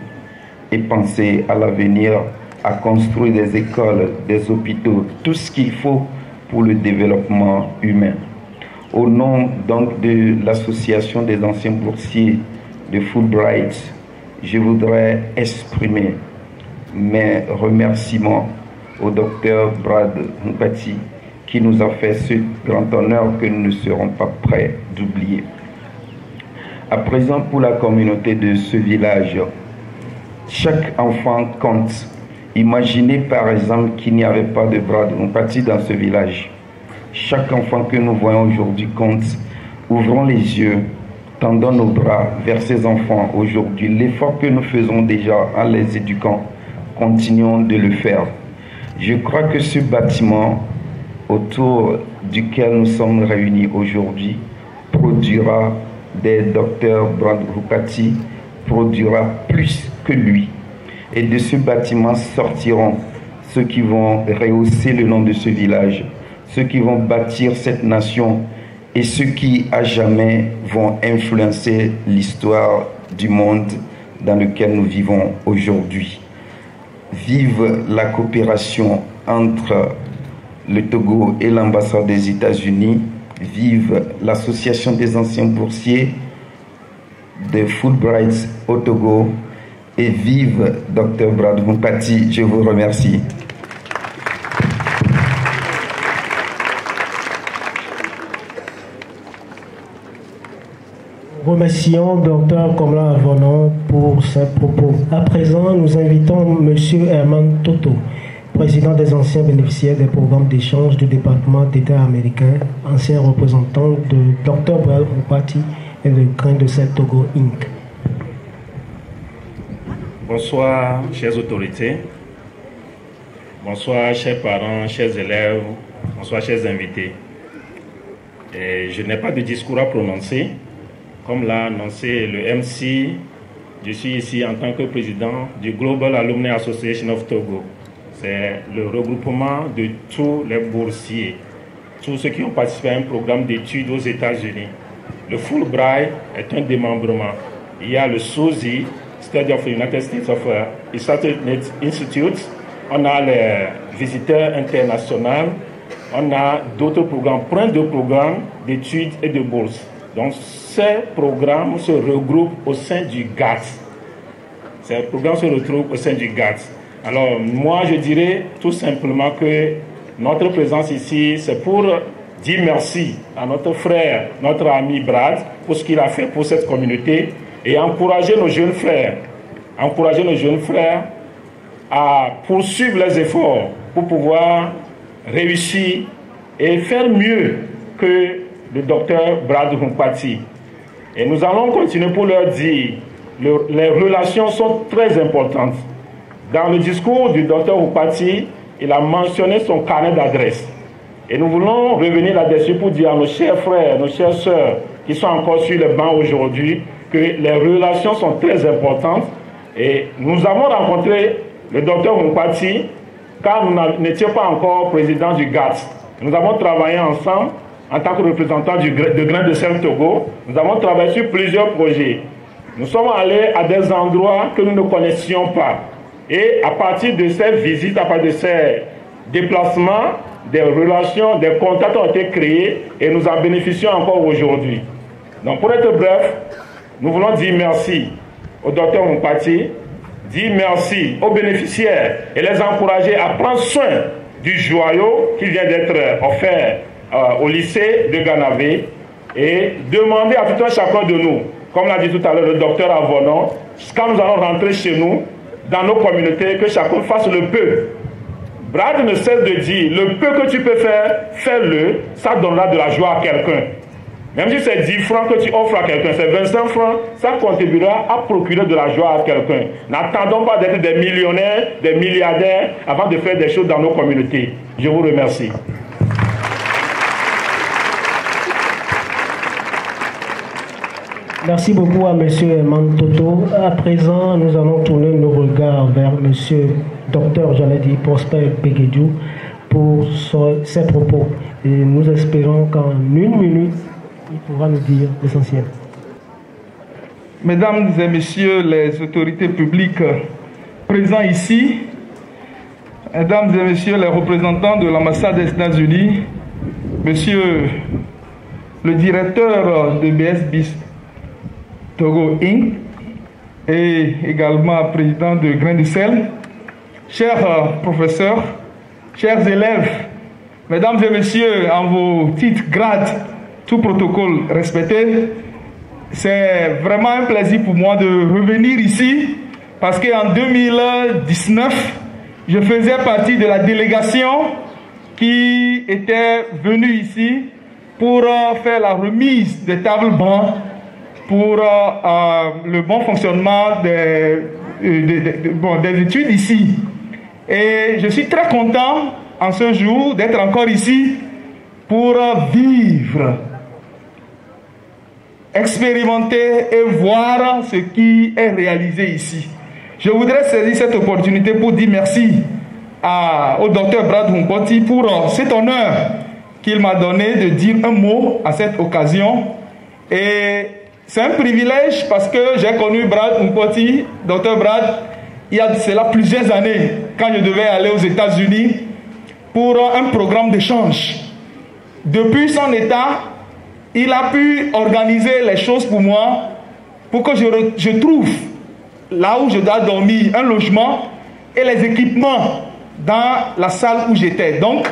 et penser à l'avenir, à construire des écoles, des hôpitaux, tout ce qu'il faut pour le développement humain. Au nom donc de l'association des anciens boursiers de Fulbright, je voudrais exprimer mes remerciements au docteur Brad Mpati qui nous a fait ce grand honneur que nous ne serons pas prêts d'oublier. À présent, pour la communauté de ce village, chaque enfant compte. Imaginez par exemple qu'il n'y avait pas de Brad Mpati dans ce village. Chaque enfant que nous voyons aujourd'hui compte. Ouvrons les yeux, tendons nos bras vers ces enfants aujourd'hui. L'effort que nous faisons déjà en les éduquant, continuons de le faire. Je crois que ce bâtiment autour duquel nous sommes réunis aujourd'hui produira des docteurs Brad Mpati, produira plus que lui. Et de ce bâtiment sortiront ceux qui vont rehausser le nom de ce village, ceux qui vont bâtir cette nation et ceux qui à jamais vont influencer l'histoire du monde dans lequel nous vivons aujourd'hui. Vive la coopération entre le Togo et l'ambassade des États-Unis. Vive l'association des anciens boursiers de Fulbright au Togo. Et vive Dr Brad Mpati. Je vous remercie. Remercions Dr Komla Avonon pour ses propos. À présent, nous invitons M. Herman Toto, président des anciens bénéficiaires des programmes d'échange du département d'État américain, ancien représentant de Dr Brad Mpati et de Grain de Sel Togo Inc. Bonsoir, chères autorités. Bonsoir, chers parents, chers élèves. Bonsoir, chers invités. Et je n'ai pas de discours à prononcer. Comme l'a annoncé le MC, je suis ici en tant que président du Global Alumni Association of Togo. C'est le regroupement de tous les boursiers, tous ceux qui ont participé à un programme d'études aux États-Unis. Le Fulbright est un démembrement. Il y a le SUSI, Study of the United States of Institutes. On a les visiteurs internationaux. On a d'autres programmes, plein de programmes d'études et de bourses. Donc, ces programmes se regroupent au sein du GATS. Ces programmes se retrouvent au sein du GATS. Alors, moi, je dirais tout simplement que notre présence ici, c'est pour dire merci à notre frère, notre ami Brad, pour ce qu'il a fait pour cette communauté et encourager nos jeunes frères à poursuivre les efforts pour pouvoir réussir et faire mieux que le docteur Brad Mpati. Et nous allons continuer pour leur dire, les relations sont très importantes. Dans le discours du docteur Mpati, il a mentionné son carnet d'adresse. Et nous voulons revenir là-dessus pour dire à nos chers frères, nos chères sœurs qui sont encore sur les bancs aujourd'hui que les relations sont très importantes. Et nous avons rencontré le docteur Mpati quand nous n'étions pas encore président du GATS. Nous avons travaillé ensemble en tant que représentant de Grain de Sel Togo. Nous avons travaillé sur plusieurs projets. Nous sommes allés à des endroits que nous ne connaissions pas. Et à partir de ces visites, à partir de ces déplacements, des relations, des contacts ont été créés et nous en bénéficions encore aujourd'hui. Donc pour être bref, nous voulons dire merci au docteur Mpati, dire merci aux bénéficiaires et les encourager à prendre soin du joyau qui vient d'être offert au lycée de Ganavé et demander à tout un chacun de nous, comme l'a dit tout à l'heure le docteur Avonon, quand nous allons rentrer chez nous, dans nos communautés, que chacun fasse le peu. Brad ne cesse de dire, le peu que tu peux faire, fais-le, ça donnera de la joie à quelqu'un. Même si c'est 10 francs que tu offres à quelqu'un, c'est 25 francs, ça contribuera à procurer de la joie à quelqu'un. N'attendons pas d'être des millionnaires, des milliardaires, avant de faire des choses dans nos communautés. Je vous remercie. Merci beaucoup à M. Mantoto. À présent, nous allons tourner nos regards vers M. Dr. j'allais dire Prosper Begedjou pour ses propos. Et nous espérons qu'en 1 minute, il pourra nous dire l'essentiel. Mesdames et messieurs les autorités publiques présents ici, mesdames et messieurs les représentants de l'ambassade des États-Unis, monsieur le directeur de BS Togo Inc. et également président de Grain de Sel, chers professeurs, chers élèves, mesdames et messieurs, en vos titres, grades, tout protocole respecté, c'est vraiment un plaisir pour moi de revenir ici parce qu'en 2019, je faisais partie de la délégation qui était venue ici pour faire la remise des tables bancs pour le bon fonctionnement des études ici. Et je suis très content en ce jour d'être encore ici pour vivre, expérimenter et voir ce qui est réalisé ici. Je voudrais saisir cette opportunité pour dire merci au docteur Brad Humpoti pour cet honneur qu'il m'a donné de dire un mot à cette occasion. Et c'est un privilège parce que j'ai connu Brad Humpoti, docteur Brad, il y a cela plusieurs années, quand je devais aller aux États-Unis pour un programme d'échange. Depuis son état, il a pu organiser les choses pour moi, pour que je trouve là où je dois dormir un logement et les équipements dans la salle où j'étais. Donc,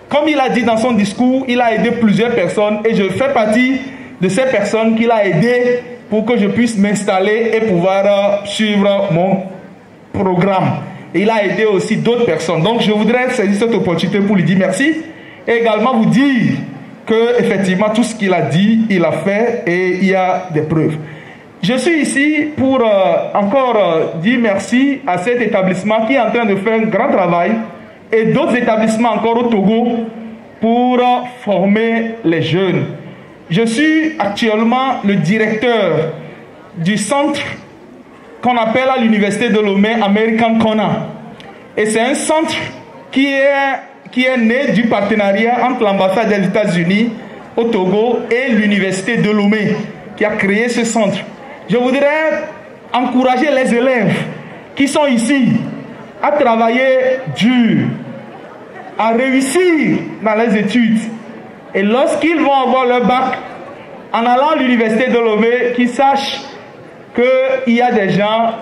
comme il a dit dans son discours, il a aidé plusieurs personnes et je fais partie de ces personnes qu'il a aidées pour que je puisse m'installer et pouvoir suivre mon programme. Et il a aidé aussi d'autres personnes. Donc, je voudrais saisir cette opportunité pour lui dire merci et également vous dire que effectivement tout ce qu'il a dit, il a fait et il y a des preuves. Je suis ici pour encore dire merci à cet établissement qui est en train de faire un grand travail et d'autres établissements encore au Togo pour former les jeunes. Je suis actuellement le directeur du centre qu'on appelle à l'université de Lomé American Corner. Et c'est un centre qui est né du partenariat entre l'ambassade des États-Unis au Togo et l'université de Lomé qui a créé ce centre. Je voudrais encourager les élèves qui sont ici à travailler dur, à réussir dans les études. Et lorsqu'ils vont avoir leur bac, en allant à l'université de Lomé, qu'ils sachent qu'il y a des gens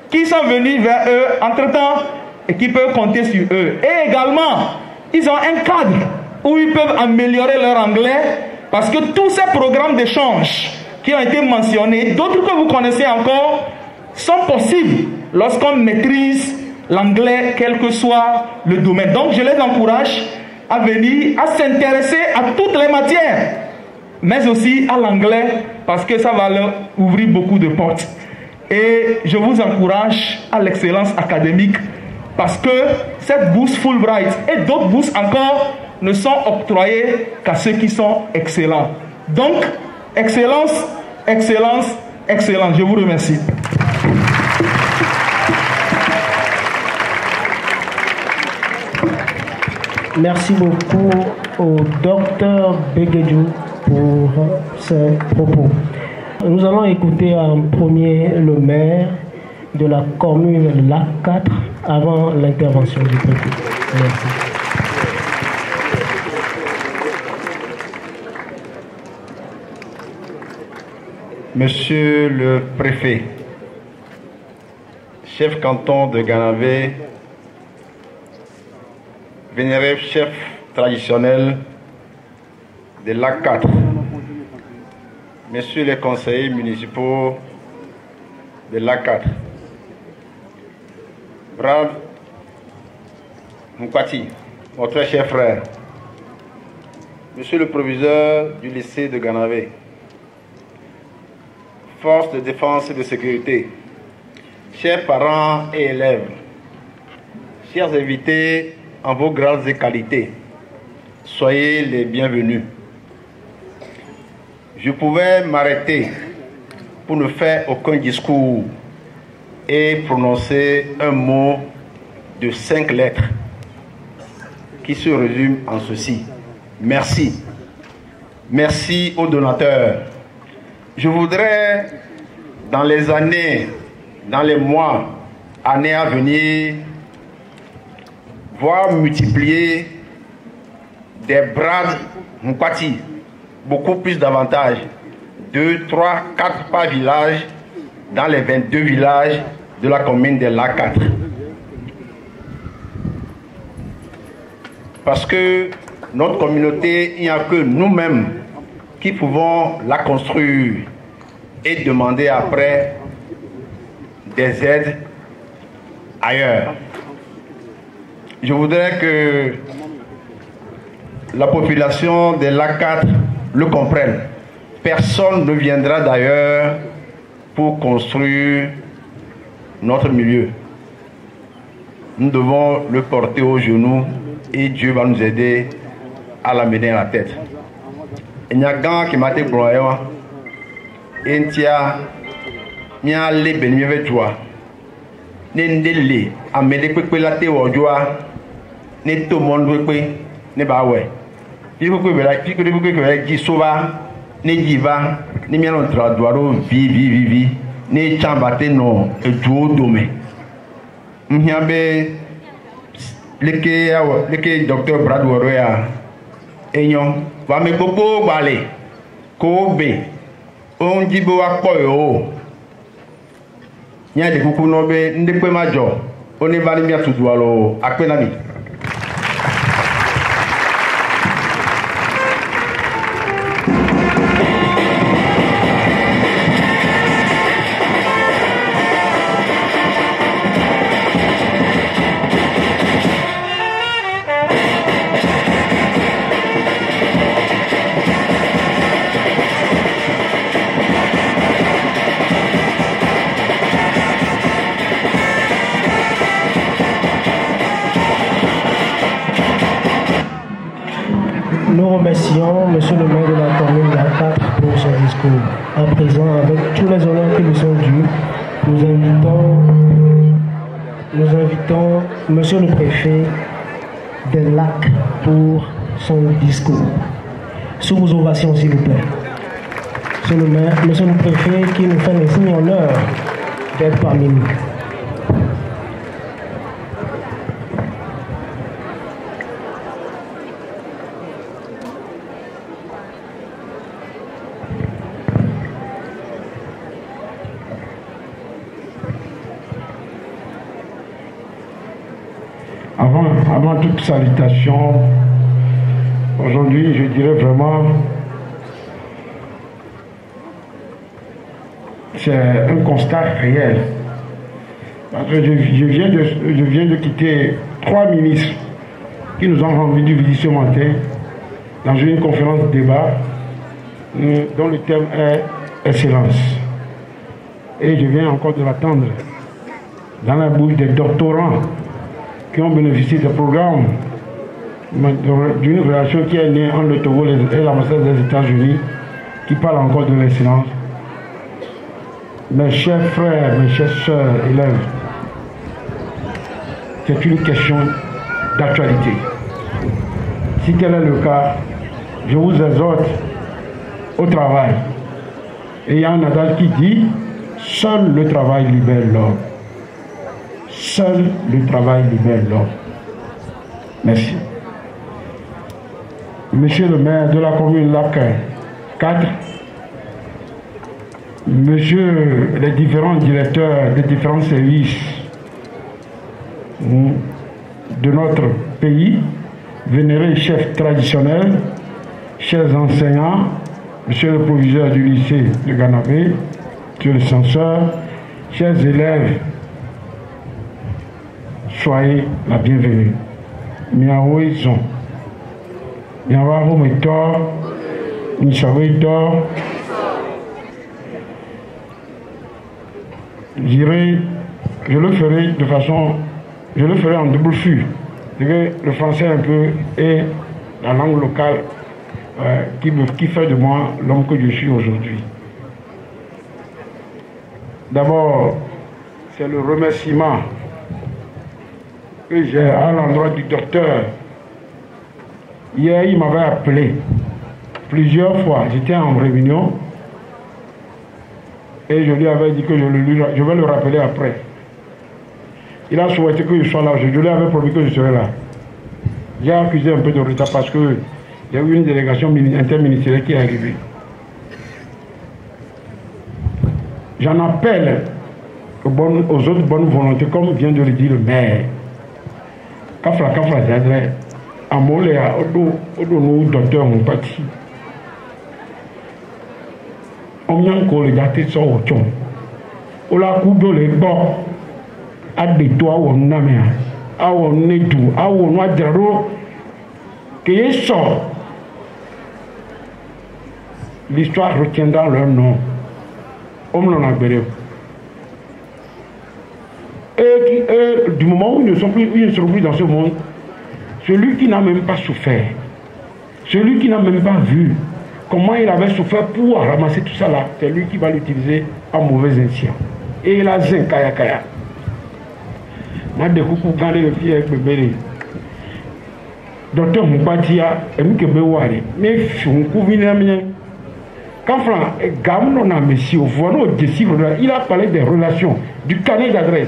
qui sont venus vers eux entre-temps et qui peuvent compter sur eux. Et également, ils ont un cadre où ils peuvent améliorer leur anglais parce que tous ces programmes d'échange qui ont été mentionnés, d'autres que vous connaissez encore, sont possibles lorsqu'on maîtrise l'anglais, quel que soit le domaine. Donc, je les encourage à venir, à s'intéresser à toutes les matières, mais aussi à l'anglais, parce que ça va leur ouvrir beaucoup de portes. Et je vous encourage à l'excellence académique, parce que cette bourse Fulbright et d'autres bourses encore ne sont octroyées qu'à ceux qui sont excellents. Donc, excellence, excellence, excellence. Je vous remercie. Merci beaucoup au docteur Begedjou pour ses propos. Nous allons écouter en premier le maire de la commune Lac 4 avant l'intervention du préfet. Merci. Monsieur le préfet, chef canton de Ganavé, vénéré chef traditionnel de Lac 4, messieurs les conseillers municipaux de Lac 4, Brad Mkwati, mon très cher frère, Monsieur le proviseur du lycée de Ganavé, forces de défense et de sécurité, chers parents et élèves, chers invités en vos grades et qualités, soyez les bienvenus. Je pouvais m'arrêter pour ne faire aucun discours et prononcer un mot de 5 lettres qui se résume en ceci. Merci. Merci aux donateurs. Je voudrais, dans les années, dans les mois, années à venir, voir multiplier des Brad Mkwati, beaucoup plus d'avantages, 2, 3, 4 par village, dans les 22 villages de la commune de l'A4. Parce que notre communauté, il n'y a que nous-mêmes qui pouvons la construire et demander après des aides ailleurs. Je voudrais que la population de l'A4 le comprenne. Personne ne viendra d'ailleurs pour construire notre milieu. Nous devons le porter au genou et Dieu va nous aider à l'amener à la tête. Il y a un gars qui m'a dit et tia mia le benime ve joa ne ndele amele pepe la te ojoa ne to mon pepe ne ba we fi pepe be la fi pepe be ji sova ne jiva ne mia no traduaro vi ne chambate no ejuo dome mhiabe leke docteur Brad Woroya enyon wa me gbogbo gbale ko be on jibo akpo yo nya de kuku no be ndekpe majo oni bani mi atudualo akpena mi. Nous remercions Monsieur le maire de la commune de l'A4 pour son discours. À présent, avec tous les honneurs qui nous sont dus, nous invitons Monsieur le préfet de Lac pour son discours. Sous vos ovations, s'il vous plaît. Monsieur le préfet qui nous fait l'insigne honneur d'être parmi nous. Avant toute salutation, aujourd'hui, je dirais vraiment, c'est un constat réel. Parce que je viens de quitter 3 ministres qui nous ont rendu visite ce matin dans une conférence de débat dont le thème est excellence. Et je viens encore de l'attendre dans la bouche des doctorants qui ont bénéficié des programmes d'une relation qui est née entre le Togo et l'ambassade des États-Unis, qui parle encore de l'excellence. Mes chers frères, mes chères sœurs, élèves, c'est une question d'actualité. Si tel est le cas, je vous exhorte au travail. Et il y a un adage qui dit, seul le travail libère l'homme. Seul le travail libère l'homme. Merci. Monsieur le maire de la commune LAC4, monsieur les différents directeurs des différents services de notre pays, vénérés chefs traditionnels, chers enseignants, monsieur le proviseur du lycée de Ganavé, monsieur le censeur, chers élèves, soyez la bienvenue. Miaou Zon. Miaou Metor. Misawe Tor. Je le ferai de façon. Je le ferai en double flux. Le français un peu et la langue locale qui fait de moi l'homme que je suis aujourd'hui. D'abord, c'est le remerciement que j'ai à l'endroit du docteur. Hier, il m'avait appelé plusieurs fois. J'étais en réunion et je lui avais dit que je vais le rappeler après. Il a souhaité que je sois là. Je lui avais promis que je serais là. J'ai accusé un peu de retard parce qu'il y a eu une délégation interministérielle qui est arrivée. J'en appelle aux autres bonnes volontés, comme vient de le dire le maire. Kafla, c'est-à-dire, à Moléa, au docteur Moupati. On vient encore le gâter sur au tchon. On l'a coupé les bords. À des toits où on a mis. À on est tout. À on a des roues. Qui sort. L'histoire retiendra leur nom. On l'en a béni. Et du moment où ils ne seront plus dans ce monde, celui qui n'a même pas souffert, celui qui n'a même pas vu comment il avait souffert pour ramasser tout ça là, c'est lui qui va l'utiliser en mauvais escient. Et il a zin kaya kaya. N'a de coucou gardé le pied avec bébé. Docteur Moubatia, et Mouké Bewari, mais Fionkou Vinamien. Quand Franck Gamon a monsieur, voilà, il a parlé des relations, du carnet d'adresse.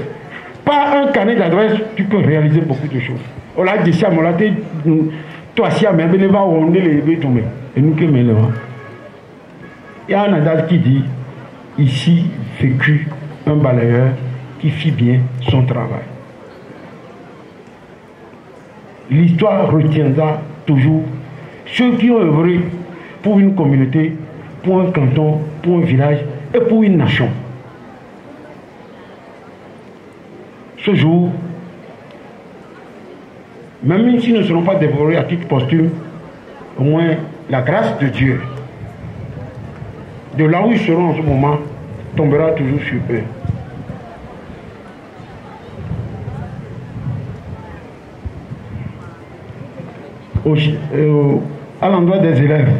Pas un carnet d'adresse, tu peux réaliser beaucoup de choses. On l'a dit ça, on l'a dit, toi, si on va on est les bétomés. Et nous qui mêlons. Il y a un adage qui dit ici vécu un balayeur qui fit bien son travail. L'histoire retiendra toujours ceux qui ont œuvré pour une communauté, pour un canton, pour un village et pour une nation. Ce jour, même s'ils ne seront pas dévorés à titre posthume, au moins la grâce de Dieu, de là où ils seront en ce moment, tombera toujours sur eux. À l'endroit des élèves,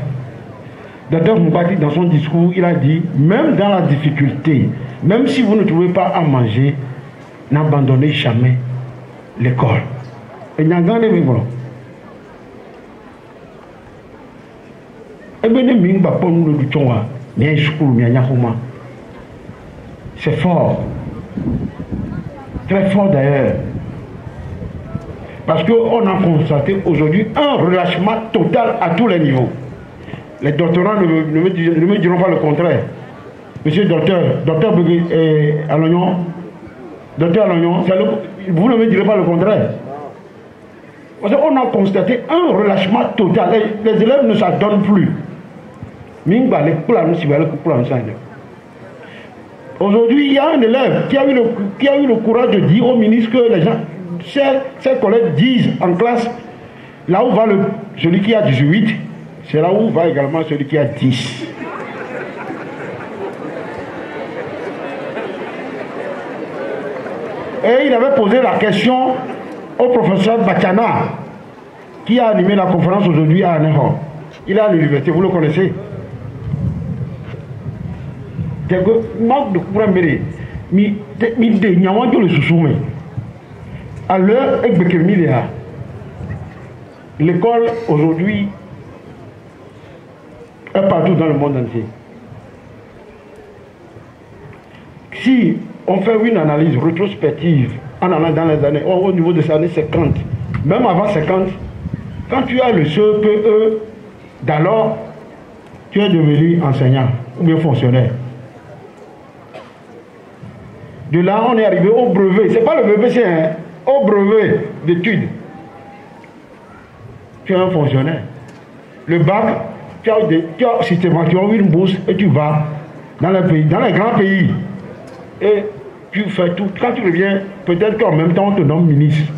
Dr Moubati, dans son discours, il a dit, même dans la difficulté, même si vous ne trouvez pas à manger, n'abandonnez jamais l'école. Et n'y a pas de problème. C'est fort. Très fort d'ailleurs. Parce qu'on a constaté aujourd'hui un relâchement total à tous les niveaux. Les doctorants ne me diront pas le contraire. Monsieur le docteur Alognon, vous ne me direz pas le contraire. Parce qu'on a constaté un relâchement total. Les élèves ne s'adonnent plus. Aujourd'hui, il y a un élève qui a eu le courage de dire au ministre que les gens, ses collègues disent en classe, là où va celui qui a 18, c'est là où va également celui qui a 10. Et il avait posé la question au professeur Bachana, qui a animé la conférence aujourd'hui à Anéron. Il est à l'université, vous le connaissez. À l'heure, l'école aujourd'hui est partout dans le monde entier. Si on fait une analyse rétrospective en allant dans les années, au niveau des années 50, même avant 50, quand tu as le CPE d'alors, tu es devenu enseignant ou bien fonctionnaire. De là, on est arrivé au brevet. C'est pas le brevet, c'est au brevet d'études. Tu es un fonctionnaire. Le bac, tu as systématiquement une bourse et tu vas dans les pays, dans les grands pays. Et tu fais tout. Quand tu reviens, peut-être qu'en même temps, on te nomme ministre.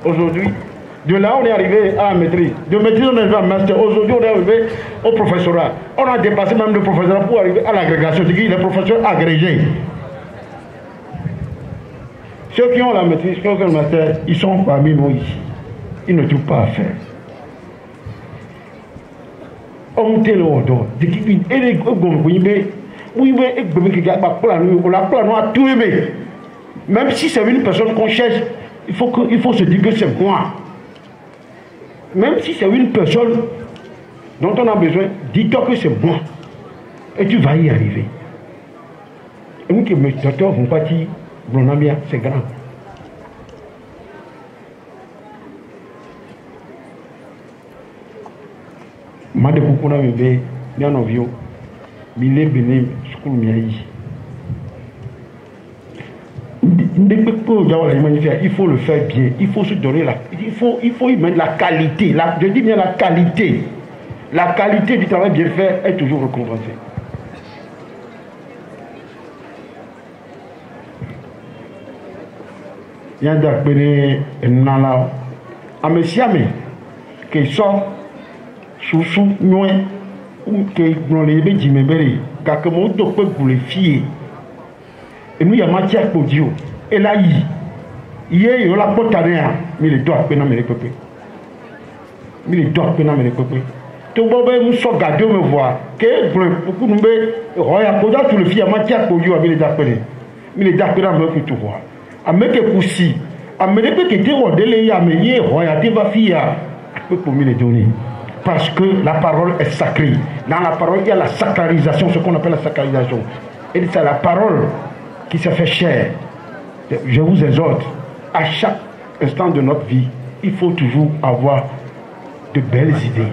Aujourd'hui, de là, on est arrivé à la maîtrise. De maîtrise, on est arrivé à master. Aujourd'hui, on est arrivé au professorat. On a dépassé même le professorat pour arriver à l'agrégation. C'est-à-dire les professeurs agrégés. Ceux qui ont la maîtrise, ceux qui ont le master, ils sont parmi nous ici. Ils ne trouvent pas à faire. On t'a le même si c'est une personne qu'on cherche, il faut se dire que c'est moi. Même si c'est une personne dont on a besoin, dis-toi que c'est moi. Et tu vas y arriver. Et nous qui me docteur vont partir, c'est grand. Made kukuna mebe bien ovio bile bene school miayi il faut le faire bien, il faut se donner il faut y mettre la qualité, je dis bien la qualité du travail bien fait est toujours récompensée. Il y a des nana amesiame qui sont sous nous ou qui ont les bébés jimébérés car que mon docteur pour les filles et nous y a matière pour Dieu et là il y a la porte à rien mais les doigts pénal mais les peuple mais les doigts pénal mais les peuple tout bon ben nous sommes gardés me voir que beaucoup nous roya poda tout le filles a matière pour Dieu avec les appelés mais les appelés me tout voir à me que poussi à me que était rodé à me y roya te va fille pour me les donner. Parce que la parole est sacrée. Dans la parole, il y a la sacralisation, ce qu'on appelle la sacralisation. Et c'est la parole qui se fait chair. Je vous exhorte, à chaque instant de notre vie, il faut toujours avoir de belles idées,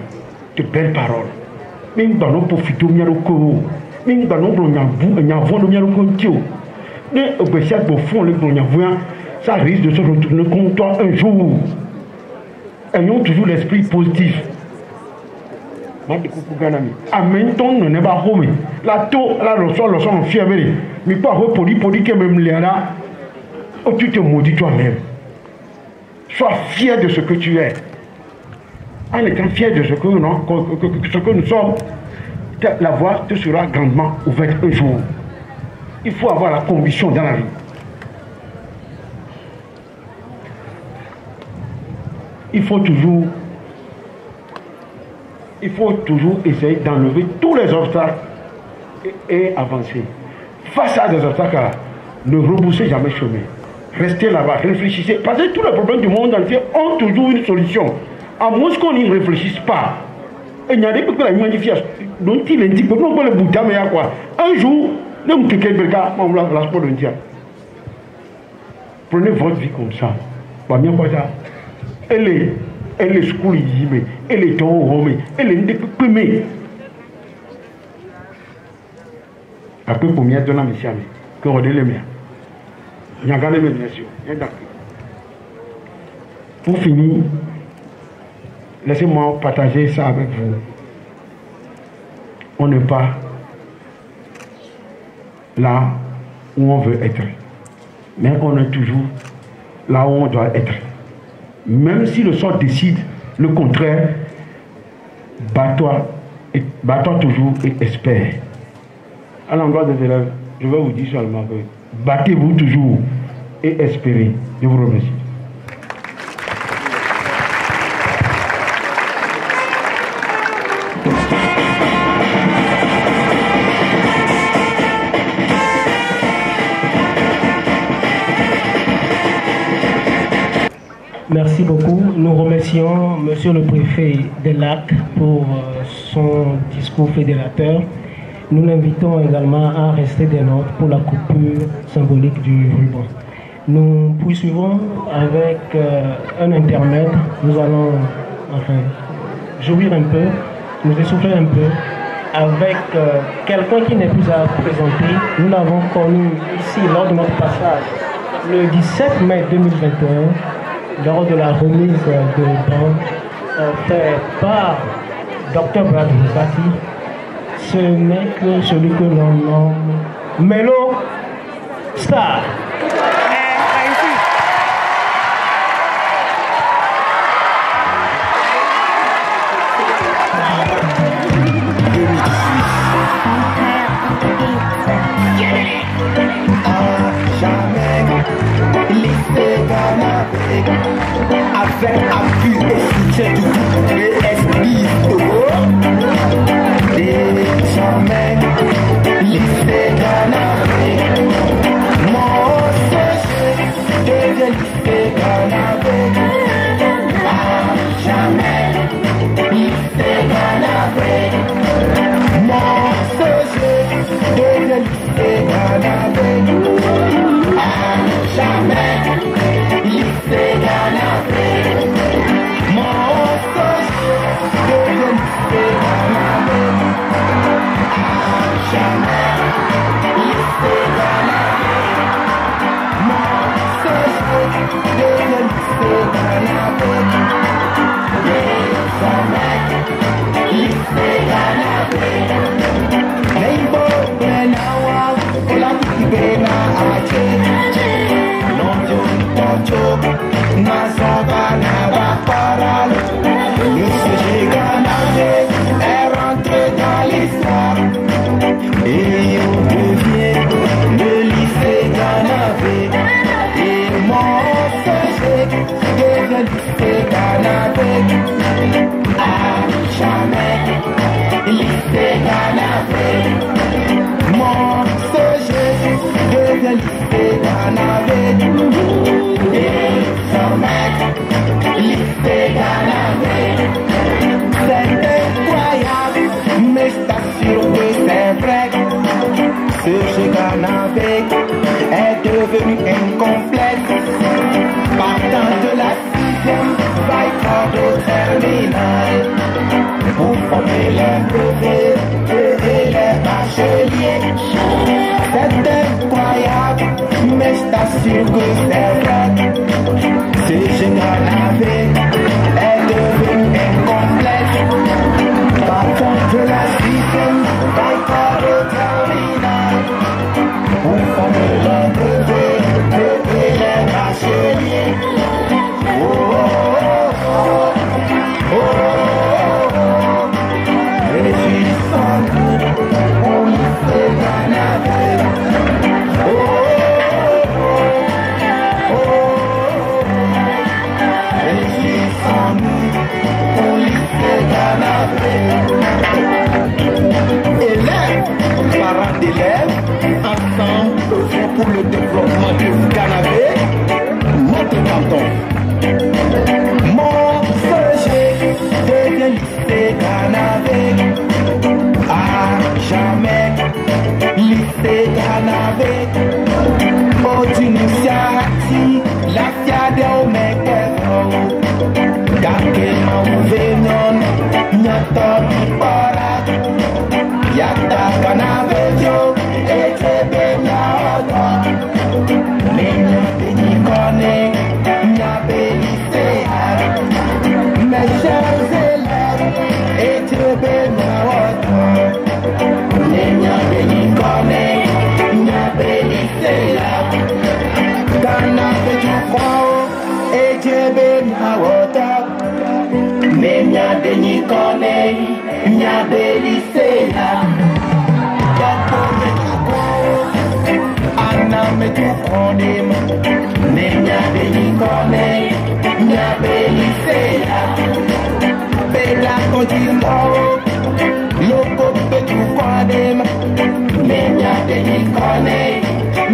de belles paroles. Même dans nos profitons, même dans nos ça risque de se retourner contre toi un jour. Ayons toujours l'esprit positif. Amen ton ne pas home la to la leçon fièvre mais pas repoli que même là où tu te maudis toi-même. Sois fier de ce que tu es. En étant fier de ce que nous sommes, la voie te sera grandement ouverte un jour. Il faut avoir la conviction dans la vie. Il faut toujours essayer d'enlever tous les obstacles et avancer. Face à des obstacles, ne rebroussez jamais chemin. Restez là-bas, réfléchissez. Parce que tous les problèmes du monde entier ont toujours une solution. À moins qu'on n'y réfléchisse pas. Et il y a des people qui magnifient. Donc il indique que nous le bouddha, mais quoi. Un jour, nous prenez votre vie comme ça. Elle est school yime, elle est home, elle est ndepeme. Après pour mieux donner mes amis, que on les met. Il y a gardé mes bien sûr. Pour finir, laissez-moi partager ça avec vous. On n'est pas là où on veut être, mais on est toujours là où on doit être. Même si le sort décide le contraire, bats-toi toujours et espère. À l'endroit des élèves, je vais vous dire seulement que battez-vous toujours et espérez. Je vous remercie. Merci beaucoup. Nous remercions Monsieur le Préfet de Lac pour son discours fédérateur. Nous l'invitons également à rester des nôtres pour la coupure symbolique du ruban. Nous poursuivons avec un intermède. Nous allons jouir un peu, nous essouffler un peu avec quelqu'un qui n'est plus à présenter. Nous l'avons connu ici lors de notre passage le 17 mai 2021. Lors de la remise de banc fait par Dr Brad Hunkpati, ce n'est que celui que l'on nomme Melo Star. Avec appui et soutien du groupe ESB Togo, désormais lycée Ganabé, mon séché devient lycée Ganabé, à jamais lycée Ganabé, mon séché devient lycée Ganabé, à jamais lycée Ganabé. Est devenu incomplète. Partant de la 6e, vaille au terminal pour former les brevets et les bacheliers. C'est incroyable, mais je t'assure que c'est vrai. Ce Ganabé est devenu incomplète. Partant de la 6e, vaille au terminal pour former les brevets et les bacheliers. Parents d'élèves, ensemble, pour le développement du Ganabé, notre canton. Mon projet devient lycée Ganabé, à jamais lycée Ganabé. Odinisiati, la fiade au mekero, gake mauvenon, nyato bipora. Yata Ganabé yo, etebe nyaoto. Nenya beni kone, nyabe lycéa. Mes chers élèves, etebe nyaoto. Nenya beni kone, nyabe lycéa. Ganabé yo kwao, etebe nyaoto. Nenya beni kone, nyabe lycéa. Anna me tu konem, nenya beni kone, nyabe lycéa. Bela kodimo, loko be tu konem, nenya beni kone,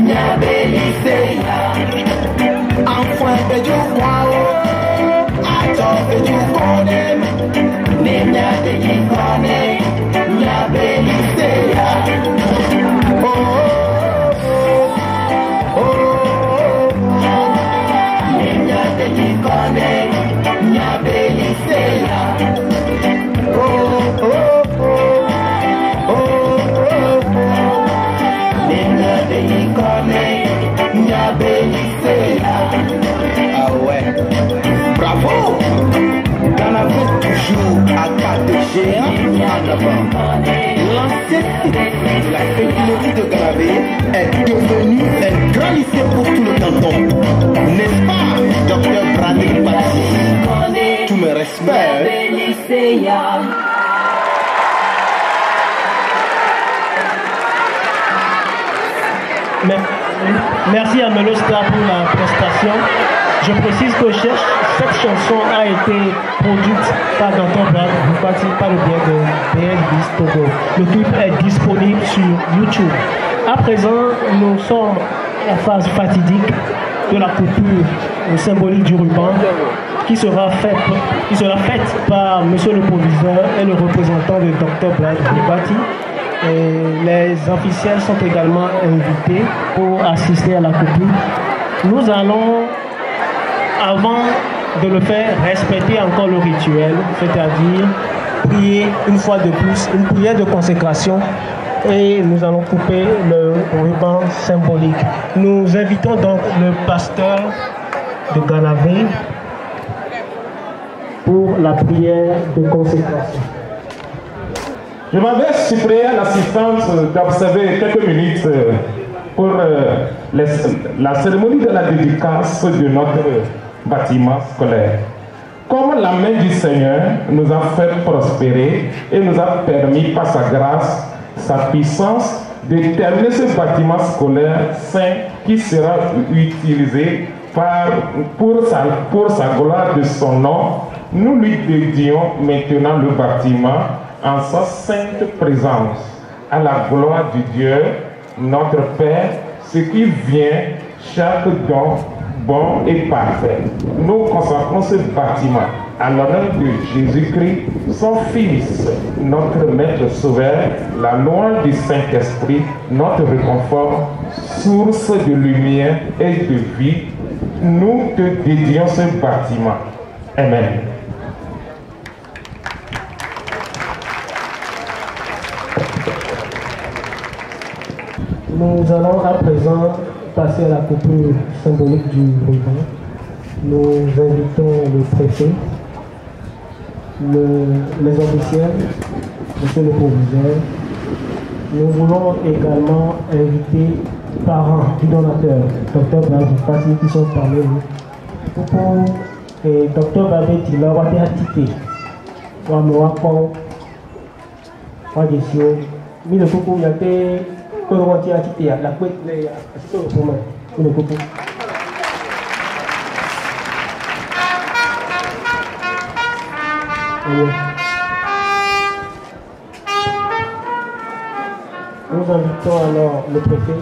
nyabe lycéa. Enfant be tu kwao, ato be tu konem, nenya beni kone, nyabe lycéa. Nyabe lycéa. l'ancien site de la Sainte-Marie de Ganavé est devenu un grand lycée pour tout le canton. N'est-ce pas, docteur Bradley Patti? Tous mes respects. Merci à Melostar pour la prestation. Je précise que cette chanson a été produite par Dr. Bradley Patti par le biais de BNBis Togo. Le clip est disponible sur YouTube. À présent, nous sommes à la phase fatidique de la coupure symbolique du ruban qui sera faite par Monsieur le Proviseur et le représentant de Dr. Bradley Patti. Et les officiels sont également invités pour assister à la coupure. Nous allons, avant de le faire, respecter encore le rituel, c'est-à-dire prier une fois de plus, une prière de consécration, et nous allons couper le ruban symbolique. Nous invitons donc le pasteur de Ganavé pour la prière de consécration. Je m'avais supplié à l'assistance d'observer quelques minutes pour la cérémonie de la dédicace de notre bâtiment scolaire. Comme la main du Seigneur nous a fait prospérer et nous a permis par sa grâce, sa puissance, de terminer ce bâtiment scolaire saint qui sera utilisé pour sa gloire de son nom, nous lui dédions maintenant le bâtiment en sa sainte présence, à la gloire du Dieu, notre Père, ce qui vient chaque don bon et parfait. Nous consacrons ce bâtiment à l'honneur de Jésus-Christ, son Fils, notre Maître Sauveur, la loi du Saint-Esprit, notre réconfort, source de lumière et de vie. Nous te dédions ce bâtiment. Amen. Nous allons à présent passer à la coupure symbolique du ruban. Nous invitons le préfet, les officiels, monsieur le proviseur. Nous voulons également inviter parents du donateur, Dr. Bradley Patti, qui sont parmi nous. Pour Dr. Bradley Patti, la wate hatite, wa mwako, wa jesio, mi le kuku yate. Kalau wati hati ya, lakukan le asal rumah, ini kupu. Nous invitons alors le préfet.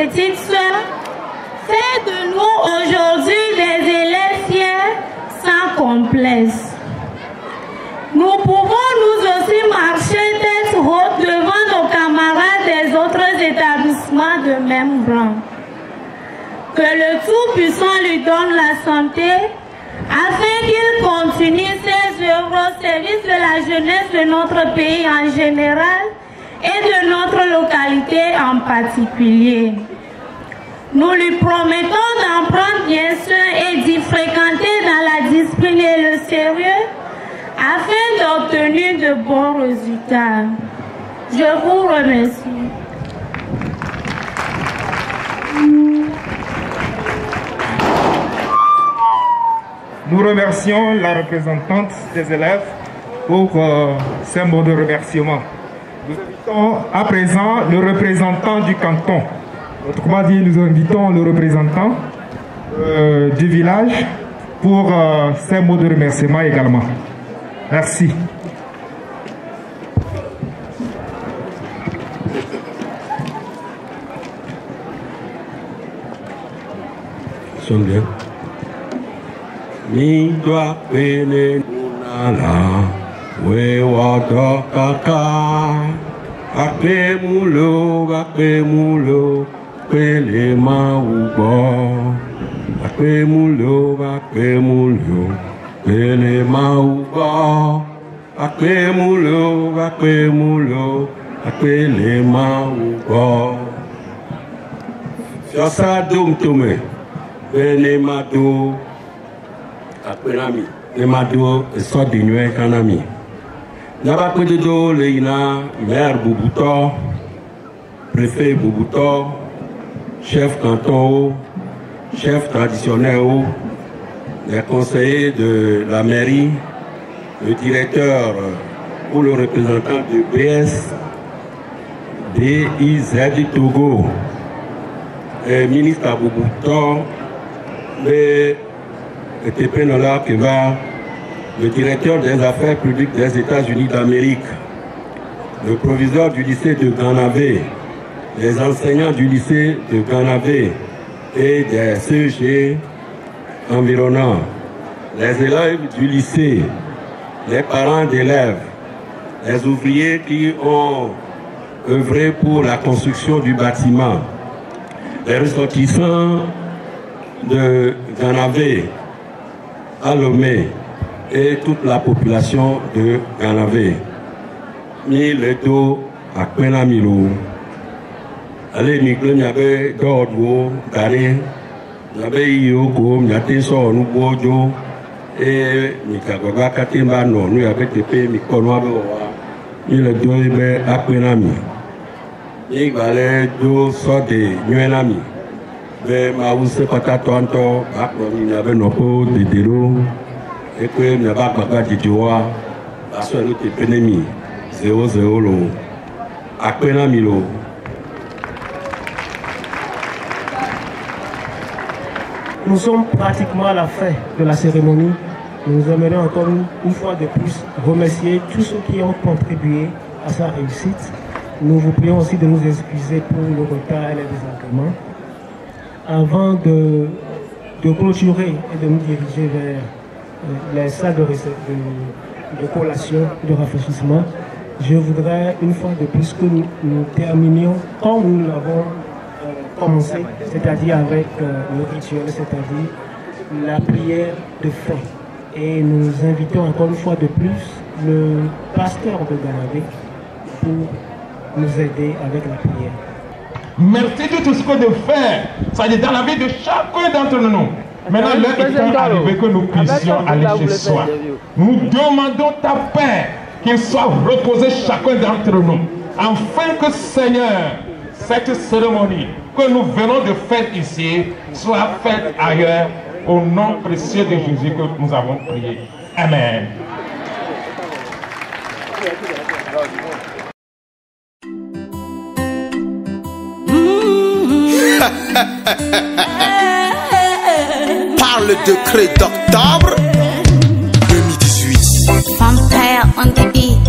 petites sœurs, fait de nous aujourd'hui des élèves fiers sans complexe. Nous pouvons nous aussi marcher tête haute devant nos camarades des autres établissements de même rang. Que le Tout-Puissant lui donne la santé afin qu'il continue ses œuvres au service de la jeunesse de notre pays en général et de notre localité en particulier. Nous lui promettons d'en prendre bien soin et d'y fréquenter dans la discipline et le sérieux afin d'obtenir de bons résultats. Je vous remercie. Nous remercions la représentante des élèves pour ces mots de remerciement. Nous invitons à présent le représentant du canton. Autrement dit, nous invitons le représentant du village pour ces mots de remerciement également. Merci. Sonne bien. Ni doa pene nunala we wado kaka akpe mulo pele maubo akpe mulo pele maubo akpe mulo pele maubo Fiasa dum tume bene mado Akpenami, Emado, sort de nuit Kanami. Naba Pedodo, Leina, maire Boubouto, préfet Boubouto, chef canton, chef traditionnel, les conseillers de la mairie, le directeur ou le représentant de BS, DIZ Togo, le ministre à Boubouto, le directeur des affaires publiques des États-Unis d'Amérique, le proviseur du lycée de Ganavé, les enseignants du lycée de Ganavé et des CEG environnants, les élèves du lycée, les parents d'élèves, les ouvriers qui ont œuvré pour la construction du bâtiment, les ressortissants de Ganavé, Alomé et toute la population de Ganavé. Mi leto akpena milo. Allez mikle miabe dodwo kare. Miabe yoko miate so nubojo. Et mikagoga katemba no nu yabe tepe mikono abe wa. Mi leto ibe akpena mi. Mi gale do so de nyuenami. Be ma use patato anto akro mi miabe nopo de dero. Ekwe miaba baba dijoa. Aso lo te penemi. 0-0 lo. Akpena mi lo. Nous sommes pratiquement à la fin de la cérémonie. Nous aimerions encore une fois de plus remercier tous ceux qui ont contribué à sa réussite. Nous vous prions aussi de nous excuser pour le retard et les désagréments. Avant de clôturer et de nous diriger vers les salles de collation, de rafraîchissement, je voudrais une fois de plus que nous terminions comme nous l'avons commencé, c'est-à-dire avec le rituel, c'est-à-dire la prière de fin. Et nous invitons encore une fois de plus le pasteur de Ganavé pour nous aider avec la prière. Merci de tout ce que de faire, ça est dans la vie de chacun d'entre nous. Maintenant, l'heure est arrivée que nous puissions aller chez soi. Nous demandons ta paix, qu'il soit reposé chacun d'entre nous, afin que, Seigneur, cette cérémonie que nous venons de faire ici soit faite ailleurs, au nom précieux de Jésus que nous avons prié. Amen. Par le décret d'octobre 2018. Vampire on the beat.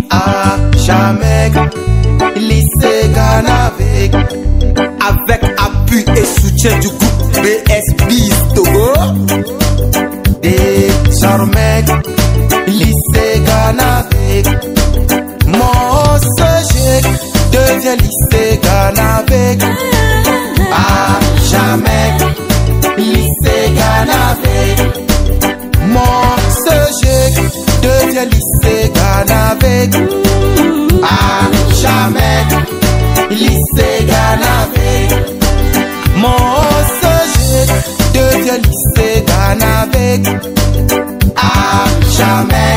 À jamais, lycée Ganavé, chef du groupe BSB Togo. Désormais, lycée Ganavik. Mon sujet devient lycée Ganavik. À jamais, lycée Ganavik. Mon sujet devient lycée Ganavik. À jamais, lycée Ganavik. Mon sujet devient lycée Ganavik. À jamais,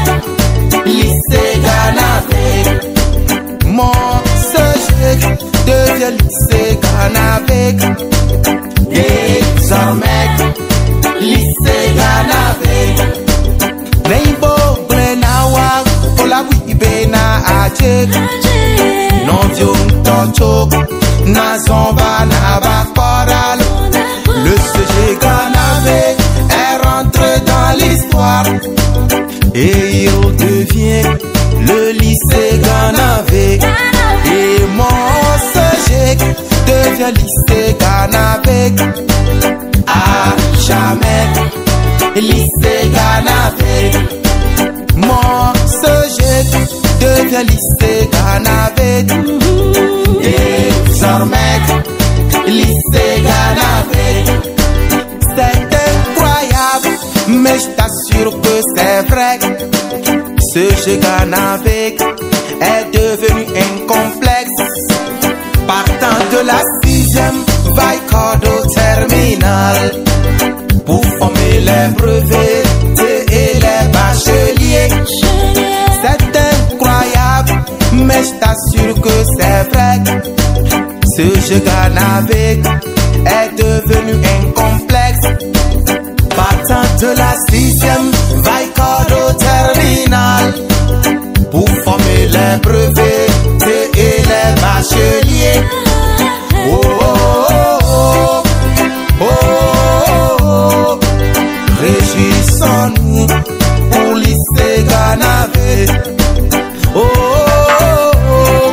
lycée Ganavik. Mon sujet devient lycée Ganavik. Désormais, lycée Ganavik. Rainbow Blenawa, Olawi Bena Ajek. Non Dion Tocho, Nazomba Nabakoral. Le CG Ganavik est rentré dans l'histoire. Et il devient le lycée Ganavik. Et mon CG devient lycée Ganavik. À jamais, lycée Ganavik. Mon sujet devient lycée Ganavik. Désormais, lycée Ganavik. C'est incroyable, mais je t'assure que c'est vrai. Ce jeu Ganavik est devenu un complexe. Partant de la 6e, va au terminal. Pour former les brevets et les bacheliers. C'est incroyable, mais je t'assure que c'est vrai. Ce jeu Ganavik est devenu un complexe. Partant de la 6e, va au terminal. Pour former les brevets et les bacheliers. Oh, oh, oh, oh, oh, oh. Réjouissons-nous pour lycée Ganavik. Oh, oh, oh,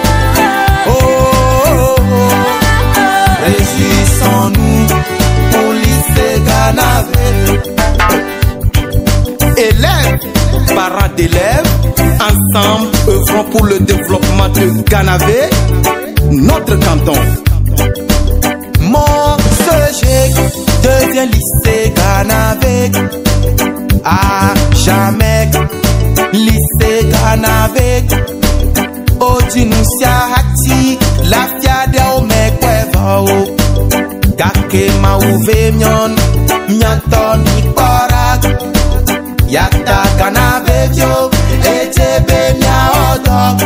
oh, oh. Réjouissons-nous pour lycée Ganavik. Élèves, parents d'élèves, ensemble œuvrons pour le développement de Ganavik, notre canton. Mon sujet devient lycée Ganavik. À jamais, lycée Ganavik. Odinusia hati, la fiade o mekwevao. Kake mauve myon, myanto mi korak. Yata Ganavik yo, etebe mia odok.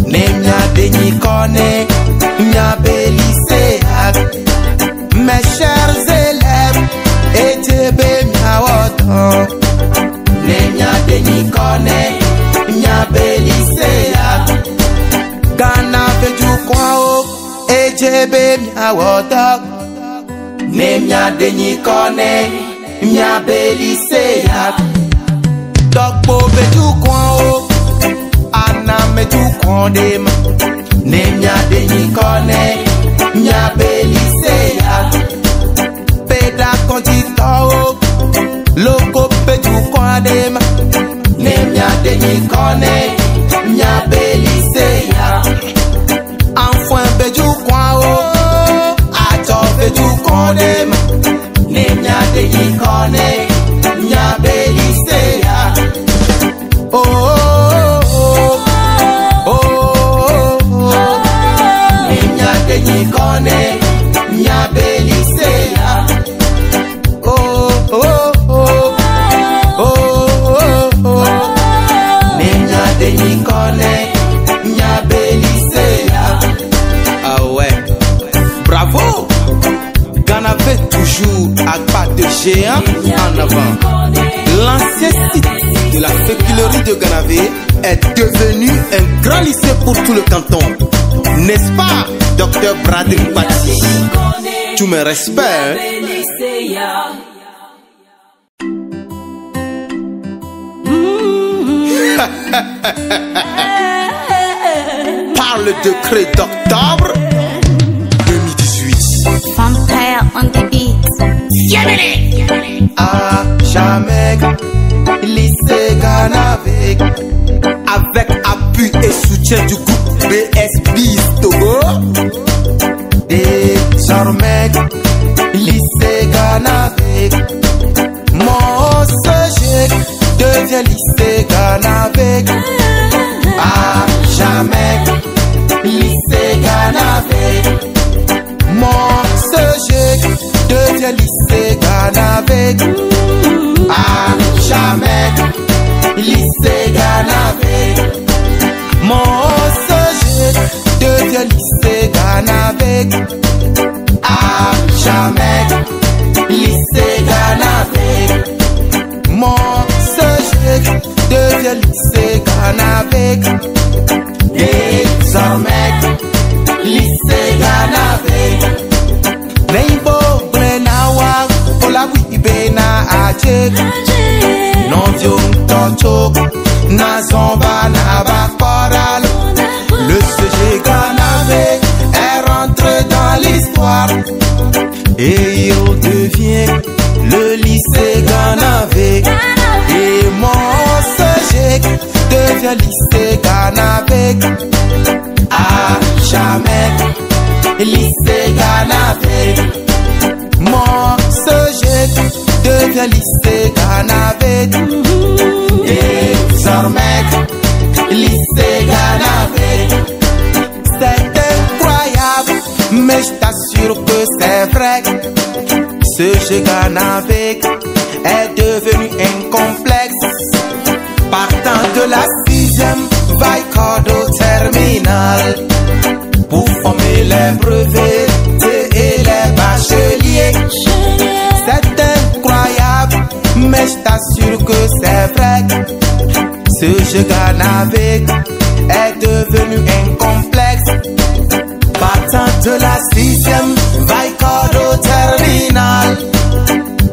Ne mia denyi kone, mia beliseak. Mes chers élèves, etebe mia odok. Ne mia denyi kone, mia beliseak. Ganavik du kwao, etebe mia odok. Ne mia denyi kone, mia beliseak. Dokbo be du kwao, ana me du kwandem. Ne mia denyi kone, mia beliseak. Peda kontitao, loko pe du kwandem. Ne mia denyi kone, mia beliseak. Enfant be du kwao, ato be du kwandem. Ne mia denyi kone, mia beliseak. Oh, oh, oh, oh, oh, oh. Mia denyi kone, mia beliseak. Oh, oh, oh, oh, oh, oh. Mia denyi kone, mia beliseak. Ah ouais, bravo. Ganavik toujours à pas de géant en avant. L'ancien site de la féculerie de Ganavik est devenu un grand lycée pour tout le canton. N'est-ce pas, Dr Bradrick Patti? Tous mes respects. Par le décret d'octobre 2018. jamais, lycée Ganavik, avec appui et soutien du groupe BSB Togo. Désormais, lycée Ganavik, mon sujet devient lycée Ganavik. À jamais, lycée Ganavik, mon sujet devient lycée Ganavik. À jamais, lycée Ganavik, mon sujet devient lycée Ganavik. À jamais, lycée Ganavik, mon sujet devient lycée Ganavik. Désormais, lycée Ganavik. Rainbow Brenawa, Olawi Bena Ajek. Non Dion Tocho, Nazomba Nabakoral. Le CG Ganavik est rentré dans l'histoire. Et il devient le lycée Ganavik. Et mon CG devient lycée Ganavik. À jamais, lycée Ganavik, mon sujet devient lycée Ganavik. Désormais, lycée Ganavik. C'est incroyable, mais je t'assure que c'est vrai. Ce jeu Ganavik est devenu un complexe. Partant de la 6e, Vaille au terminal, pour former les brevets et les bacheliers. C'est incroyable, mais je t'assure que c'est vrai. Ce jeu Ganavik est devenu un complexe. Partant de la 6e, Vaille au terminal,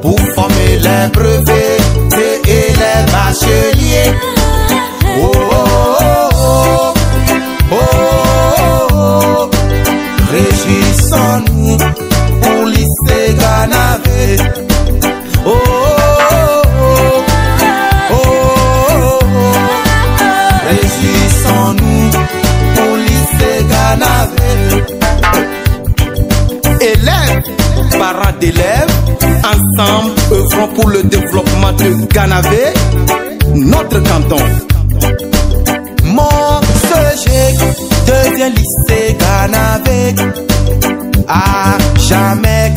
pour former les brevets et les bacheliers. Oh, oh, oh, oh, oh, oh. Réjouissons-nous pour lycée Ganavik. Oh, oh, oh, oh, oh. Réjouissons-nous pour lycée Ganavik. Élèves, parents d'élèves, ensemble œuvrons pour le développement de Ganavik, notre canton. Mon sujet devient lycée Ganavik. À jamais,